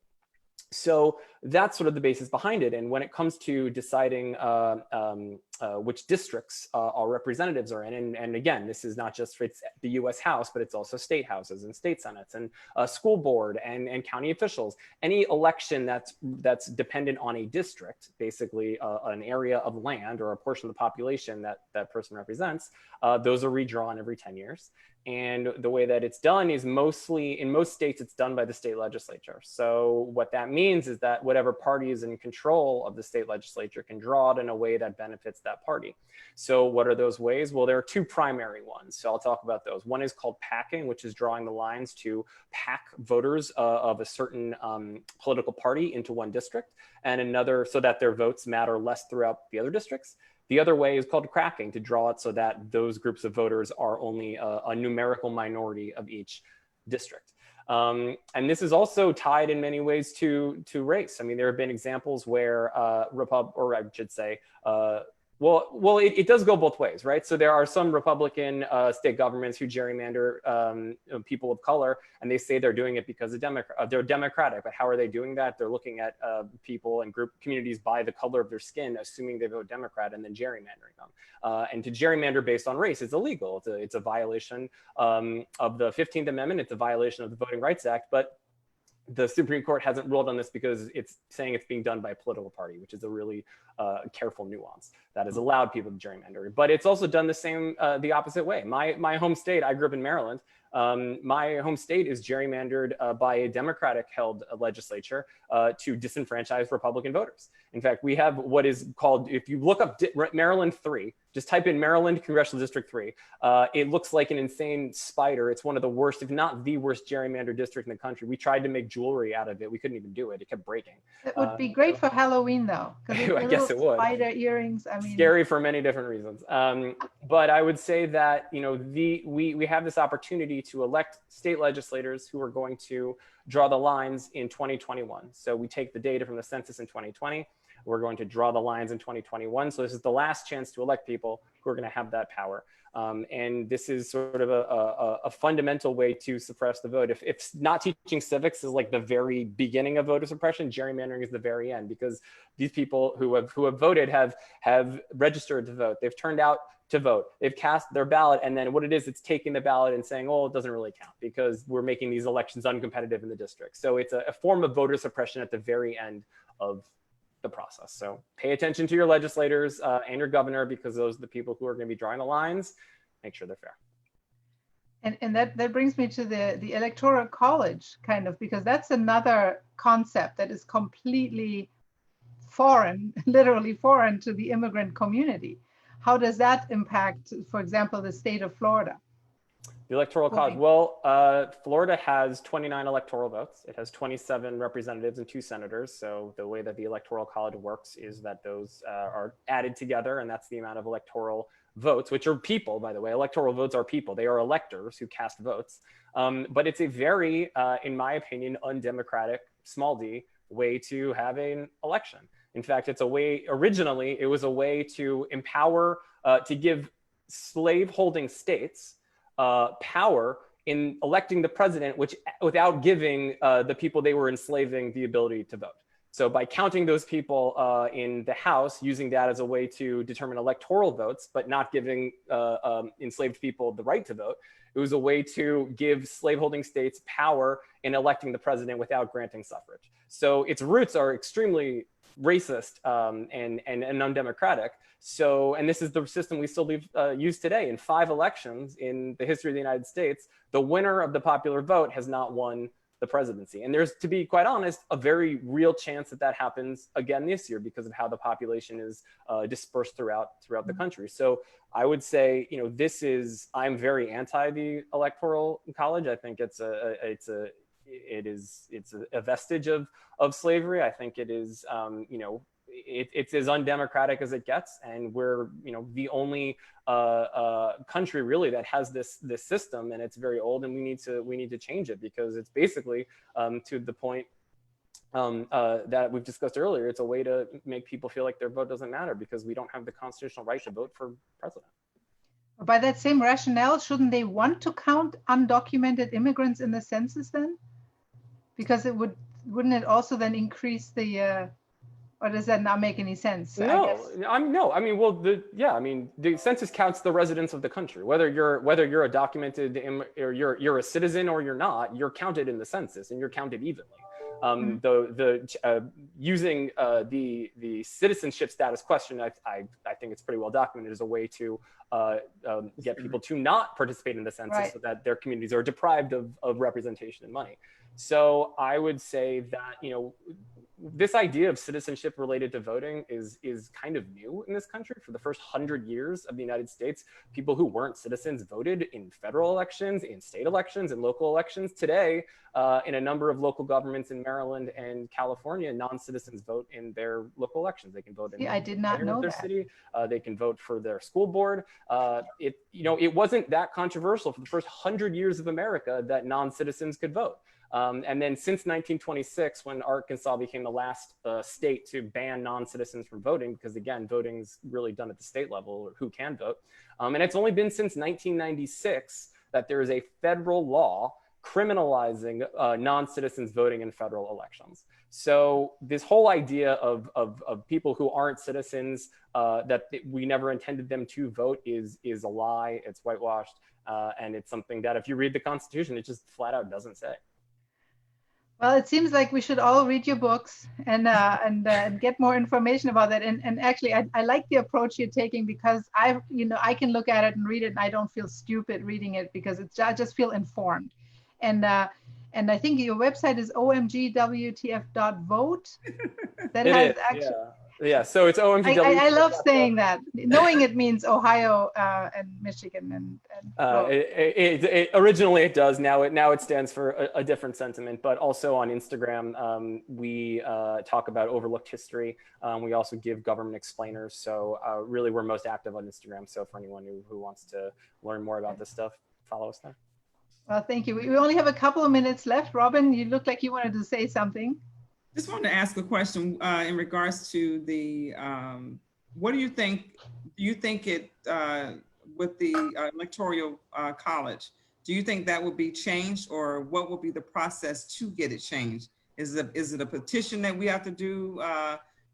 E: So that's sort of the basis behind it. And when it comes to deciding which districts our representatives are in, and again, this is not just for the US House, but it's also state houses and state senates and school board and county officials. Any election that's dependent on a district, basically an area of land or a portion of the population that person represents, those are redrawn every 10 years. And the way that it's done is mostly, in most states, it's done by the state legislature. So what that means is that whatever party is in control of the state legislature can draw it in a way that benefits that party. So what are those ways? Well, there are two primary ones. So I'll talk about those. One is called packing, which is drawing the lines to pack voters of a certain political party into one district, and another so that their votes matter less throughout the other districts. The other way is called cracking, to draw it so that those groups of voters are only a numerical minority of each district. And this is also tied in many ways to race. I mean, there have been examples where it does go both ways, right? So there are some Republican state governments who gerrymander people of color, and they say they're doing it because they're Democratic. But how are they doing that? They're looking at people and communities by the color of their skin, assuming they vote Democrat, and then gerrymandering them. And to gerrymander based on race is illegal. It's a violation of the 15th Amendment. It's a violation of the Voting Rights Act. But the Supreme Court hasn't ruled on this because it's saying it's being done by a political party, which is a really careful nuance that has allowed people to gerrymander. But it's also done the same, the opposite way. My home state, I grew up in Maryland. My home state is gerrymandered by a Democratic-held legislature to disenfranchise Republican voters. In fact, we have what is called, if you look up Maryland 3, just type in Maryland Congressional District 3, it looks like an insane spider. It's one of the worst, if not the worst, gerrymandered district in the country. We tried to make jewelry out of it. We couldn't even do it. It kept breaking.
C: It would be great for Halloween, though.
E: I guess it would.
C: Spider earrings. I mean,
E: scary for many different reasons. But I would say that we have this opportunity to elect state legislators who are going to draw the lines in 2021. So we take the data from the census in 2020. We're going to draw the lines in 2021. So this is the last chance to elect people who are going to have that power. And this is sort of a fundamental way to suppress the vote. If not teaching civics is like the very beginning of voter suppression, gerrymandering is the very end, because these people who have voted have registered to vote. They've turned out to vote. They've cast their ballot, and then what it is, it's taking the ballot and saying, oh, it doesn't really count because we're making these elections uncompetitive in the district. So it's a form of voter suppression at the very end of the process. So pay attention to your legislators and your governor, because those are the people who are going to be drawing the lines. Make sure they're fair.
C: And that brings me to the Electoral College, kind of, because that's another concept that is completely foreign, literally foreign to the immigrant community. How does that impact, for example, the state of Florida?
E: The Electoral College. Well, Florida has 29 electoral votes. It has 27 representatives and 2 senators. So the way that the Electoral College works is that those are added together, and that's the amount of electoral votes, which are people, by the way. Electoral votes are people. They are electors who cast votes. But it's a very, in my opinion, undemocratic, small d, way to have an election. In fact, it's a way, originally, it was a way to empower, to give slave-holding states power in electing the president, without giving the people they were enslaving the ability to vote. So by counting those people in the House, using that as a way to determine electoral votes, but not giving enslaved people the right to vote, it was a way to give slaveholding states power in electing the president without granting suffrage. So its roots are extremely racist and undemocratic. So, and this is the system we still use today. In 5 elections in the history of the United States, the winner of the popular vote has not won the presidency. And there's, to be quite honest, a very real chance that happens again this year because of how the population is dispersed throughout the country. So I would say, I'm very anti the Electoral College. I think it's a vestige of slavery. I think it is, it's as undemocratic as it gets, and we're the only country really that has this system, and it's very old, and we need to change it, because it's basically to the point that we've discussed earlier. It's a way to make people feel like their vote doesn't matter because we don't have the constitutional right to vote for president.
C: By that same rationale, shouldn't they want to count undocumented immigrants in the census then? Because wouldn't it also then increase the or does that not make any sense?
E: No, the census counts the residents of the country. Whether you're a documented or you're a citizen or you're not, you're counted in the census, and you're counted evenly. Using the citizenship status question, I think it's pretty well documented as a way to get people to not participate in the census, right, so that their communities are deprived of representation and money. So I would say that this idea of citizenship related to voting is kind of new in this country. For the first 100 years of the United States, people who weren't citizens voted in federal elections, in state elections, and local elections. Today, in a number of local governments in Maryland and California, non-citizens vote in their local elections. They can vote in
C: I did not know
E: their
C: that.
E: city. They can vote for their school board. It wasn't that controversial for the first 100 years of America that non-citizens could vote. And then since 1926, when Arkansas became the last state to ban non-citizens from voting, because again, voting's really done at the state level, or who can vote. And it's only been since 1996 that there is a federal law criminalizing non-citizens voting in federal elections. So this whole idea of people who aren't citizens, that we never intended them to vote is a lie. It's whitewashed. And it's something that if you read the Constitution, it just flat out doesn't say.
C: Well, it seems like we should all read your books and get more information about that. And actually, I like the approach you're taking, because I can look at it and read it, and I don't feel stupid reading it, because I just feel informed. And I think your website is omgwtf.vote. That
E: it
C: has
E: is,
C: actually.
E: Yeah, so it's OMGW.
C: I love saying that, knowing it means Ohio and Michigan and
E: originally it does. Now it stands for a different sentiment. But also on Instagram, we talk about overlooked history. We also give government explainers. So really, we're most active on Instagram. So for anyone who wants to learn more about this stuff, follow us there.
C: Well, thank you. We only have a couple of minutes left. Robin, you look like you wanted to say something.
D: Just wanted to ask a question in regards to the, what do you think? Do you think it, with the Electoral College, do you think that will be changed, or what will be the process to get it changed? Is it a petition that we have to do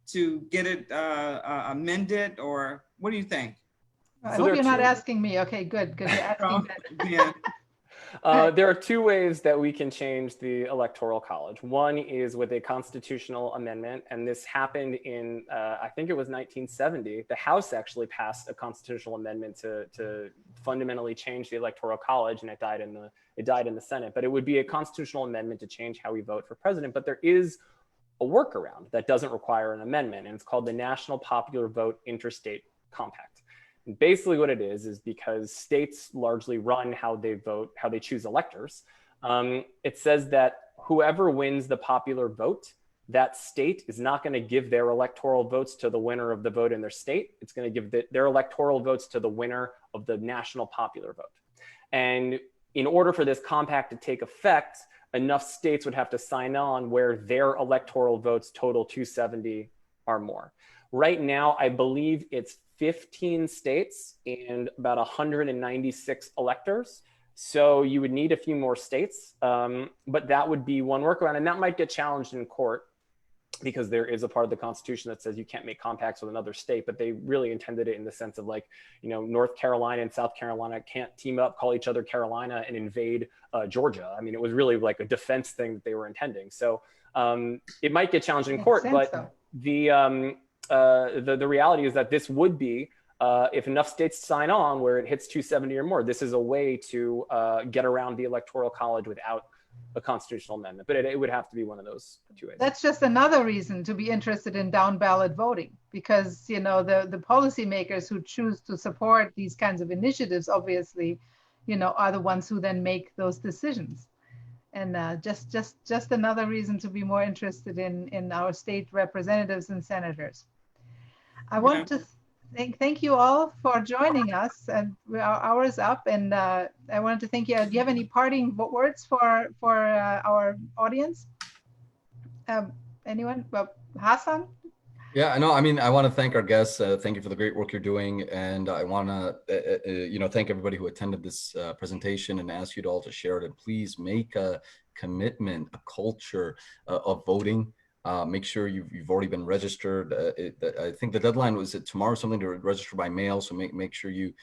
D: to get it amended, or what do you think?
C: I hope you're not asking me. Okay, good. You're asking
D: Yeah.
E: There are two ways that we can change the Electoral College. One is with a constitutional amendment, and this happened in, I think it was 1970. The House actually passed a constitutional amendment to fundamentally change the Electoral College, and it died in the Senate. But it would be a constitutional amendment to change how we vote for president. But there is a workaround that doesn't require an amendment, and it's called the National Popular Vote Interstate Compact. And basically what it is because states largely run how they vote, how they choose electors. It says that whoever wins the popular vote, that state is not going to give their electoral votes to the winner of the vote in their state. It's going to give their electoral votes to the winner of the national popular vote. And in order for this compact to take effect, enough states would have to sign on where their electoral votes total 270 or more. Right now, I believe it's 15 states and about 196 electors. So you would need a few more states, but that would be one workaround. And that might get challenged in court because there is a part of the Constitution that says you can't make compacts with another state, but they really intended it in the sense of like, North Carolina and South Carolina can't team up, call each other Carolina and invade Georgia. I mean, it was really like a defense thing that they were intending. So it might get challenged in court, but the reality is that this would be, if enough states sign on where it hits 270 or more, this is a way to get around the Electoral College without a constitutional amendment. But it would have to be one of those two ways.
C: That's just another reason to be interested in down ballot voting, because the policymakers who choose to support these kinds of initiatives obviously, are the ones who then make those decisions. And just another reason to be more interested in our state representatives and senators. I want to thank you all for joining us, and our hour is up. And I wanted to thank you. Do you have any parting words for our audience? Anyone? Well, Hassan?
B: Yeah, I know. I mean, I want to thank our guests. Thank you for the great work you're doing. And I want to, thank everybody who attended this presentation and ask you to all to share it. And please make a commitment, a culture of voting. Make sure you've already been registered. I think the deadline was tomorrow, something to register by mail. So make sure you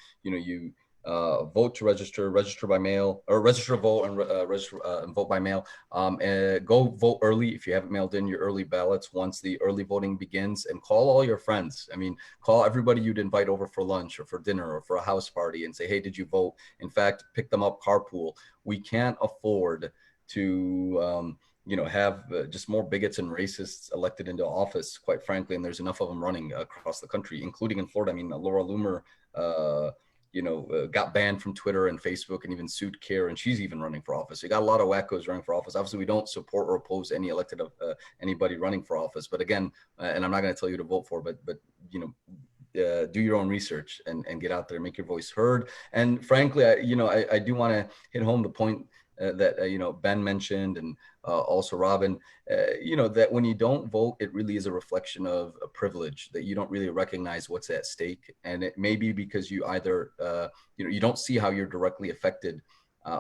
B: vote to register by mail, or register to vote and register and vote by mail. And go vote early if you haven't mailed in your early ballots once the early voting begins, and call all your friends. I mean, call everybody you'd invite over for lunch or for dinner or for a house party and say, hey, did you vote? In fact, pick them up, carpool. We can't afford to have just more bigots and racists elected into office, quite frankly, and there's enough of them running across the country, including in Florida. I mean, Laura Loomer, got banned from Twitter and Facebook and even sued CAIR, and she's even running for office. So you got a lot of wackos running for office. Obviously, we don't support or oppose any elected anybody running for office. But again, and I'm not going to tell you to vote for, but do your own research and get out there, make your voice heard. And frankly, I do want to hit home the point that Ben mentioned, and also Robin, that when you don't vote, it really is a reflection of a privilege, that you don't really recognize what's at stake. And it may be because you either you don't see how you're directly affected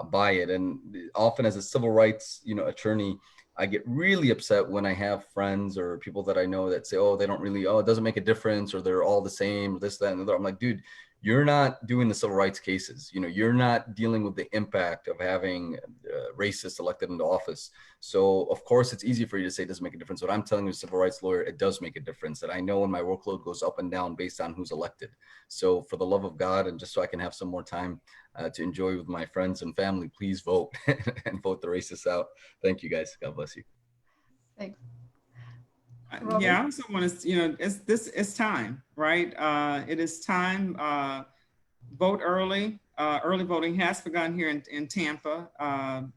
B: by it. And often as a civil rights attorney, I get really upset when I have friends or people that I know that say, oh, they don't really, it doesn't make a difference, or they're all the same, this, that, and the other. I'm like, dude, you're not doing the civil rights cases. You're not dealing with the impact of having racists elected into office. So of course it's easy for you to say it doesn't make a difference. What I'm telling you as a civil rights lawyer, it does make a difference. That I know when my workload goes up and down based on who's elected. So for the love of God, and just so I can have some more time to enjoy with my friends and family, please vote and vote the racists out. Thank you guys. God bless you.
C: Thanks.
D: Yeah, I also want to, it's time, right? It is time. Vote early. Early voting has begun here in Tampa.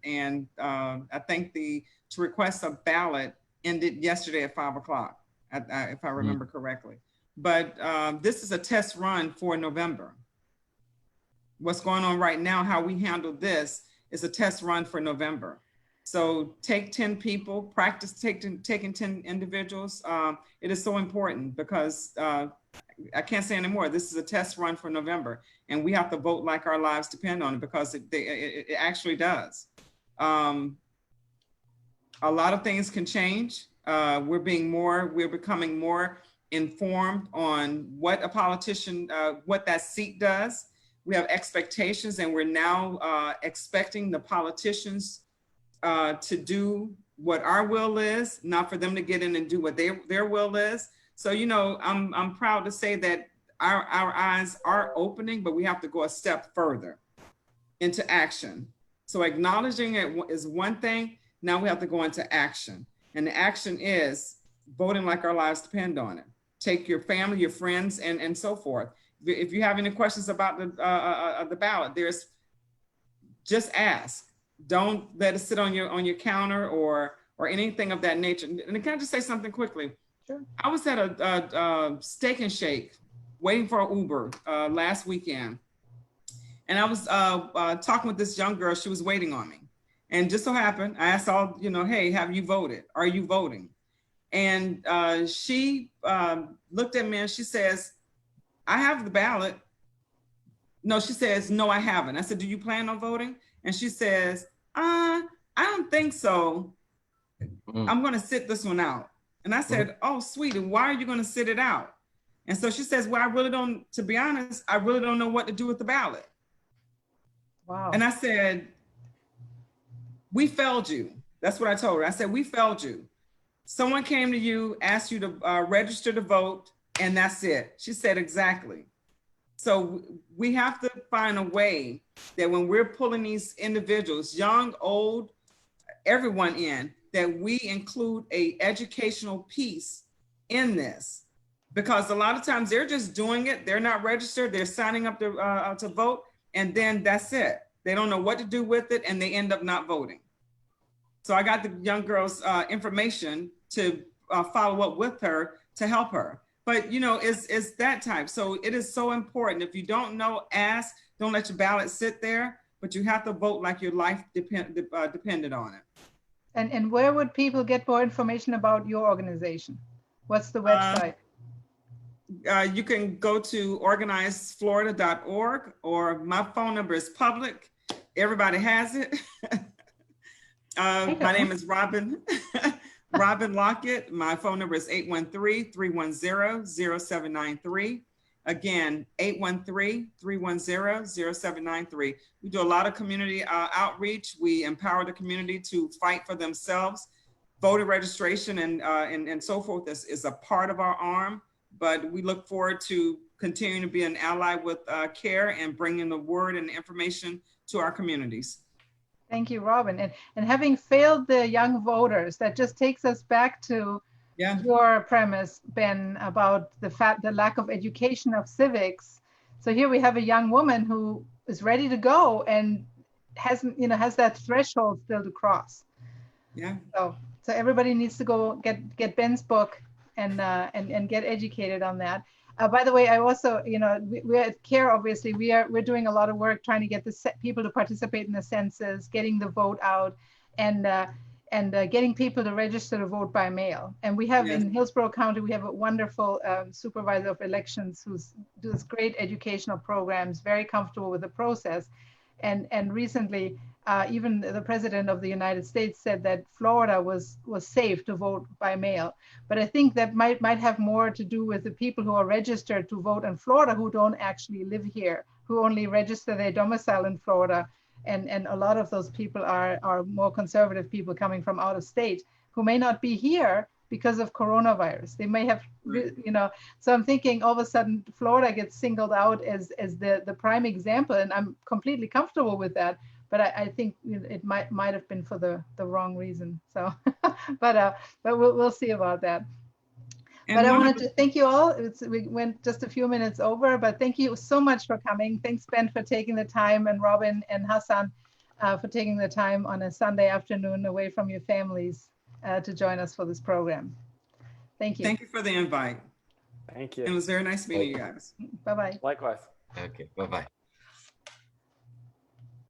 D: And I think to request a ballot ended yesterday at 5 o'clock, if I remember correctly. But this is a test run for November. What's going on right now, how we handle this, is a test run for November. So take 10 people, practice taking 10 individuals. It is so important because I can't say anymore. This is a test run for November, and we have to vote like our lives depend on it, because it actually does. A lot of things can change. We're becoming more informed on what a politician, what that seat does. We have expectations, and we're now expecting the politicians to do what our will is, not for them to get in and do what their will is. So, I'm proud to say that our eyes are opening, but we have to go a step further into action. So acknowledging it is one thing. Now we have to go into action. And the action is voting like our lives depend on it. Take your family, your friends, and so forth. If you have any questions about the ballot, just ask. Don't let it sit on your counter or anything of that nature. And can I just say something quickly?
C: Sure.
D: I was at a Steak and Shake waiting for an Uber last weekend. And I was talking with this young girl. She was waiting on me. And just so happened, I asked all, hey, have you voted? Are you voting? And she looked at me and she says, I have the ballot. No, she says, no, I haven't. I said, do you plan on voting? And she says, I don't think so. I'm going to sit this one out. And I said, oh, sweetie, why are you going to sit it out? And so she says, well, to be honest, I really don't know what to do with the ballot.
C: Wow.
D: And I said, we failed you. That's what I told her. I said, we failed you. Someone came to you, asked you to register to vote, and that's it. She said, exactly. So we have to find a way that when we're pulling these individuals, young, old, everyone in, that we include a educational piece in this. Because a lot of times they're just doing it. They're not registered. They're signing up to vote. And then that's it. They don't know what to do with it. And they end up not voting. So I got the young girl's information to follow up with her to help her. But, it's that type. So it is so important. If you don't know, ask. Don't let your ballot sit there. But you have to vote like your life depended on it.
C: And where would people get more information about your organization? What's the website?
D: You can go to organizeflorida.org, or my phone number is public. Everybody has it. My name is Robin Lockett. My phone number is 813-310-0793. Again, 813-310-0793. We do a lot of community outreach. We empower the community to fight for themselves. Voter registration and so forth is a part of our arm, but we look forward to continuing to be an ally with CAIR and bringing the word and information to our communities.
C: Thank you, Robin. And having failed the young voters, that just takes us back to
D: Yeah.
C: your premise, Ben, about the lack of education of civics. So here we have a young woman who is ready to go and has that threshold still to cross.
D: Yeah.
C: So everybody needs to go get Ben's book and get educated on that. By the way, I also, we're at CAIR, obviously, we're doing a lot of work trying to get the people to participate in the census, getting the vote out, and getting people to register to vote by mail. And we have in Hillsborough County, we have a wonderful supervisor of elections who does great educational programs, very comfortable with the process. And recently, even the president of the United States said that Florida was safe to vote by mail. But I think that might have more to do with the people who are registered to vote in Florida who don't actually live here, who only register their domicile in Florida. And a lot of those people are more conservative people coming from out of state who may not be here because of coronavirus. They may have, so I'm thinking all of a sudden Florida gets singled out as the prime example, and I'm completely comfortable with that. But I think it might have been for the wrong reason. So, but we'll see about that. And but I wanted to thank you all. We went just a few minutes over, but thank you so much for coming. Thanks, Ben, for taking the time, and Robin and Hassan for taking the time on a Sunday afternoon away from your families to join us for this program. Thank you.
D: Thank you for the invite.
E: Thank you.
D: It was very nice meeting you guys.
C: Bye-bye.
E: Likewise.
B: Okay, bye-bye.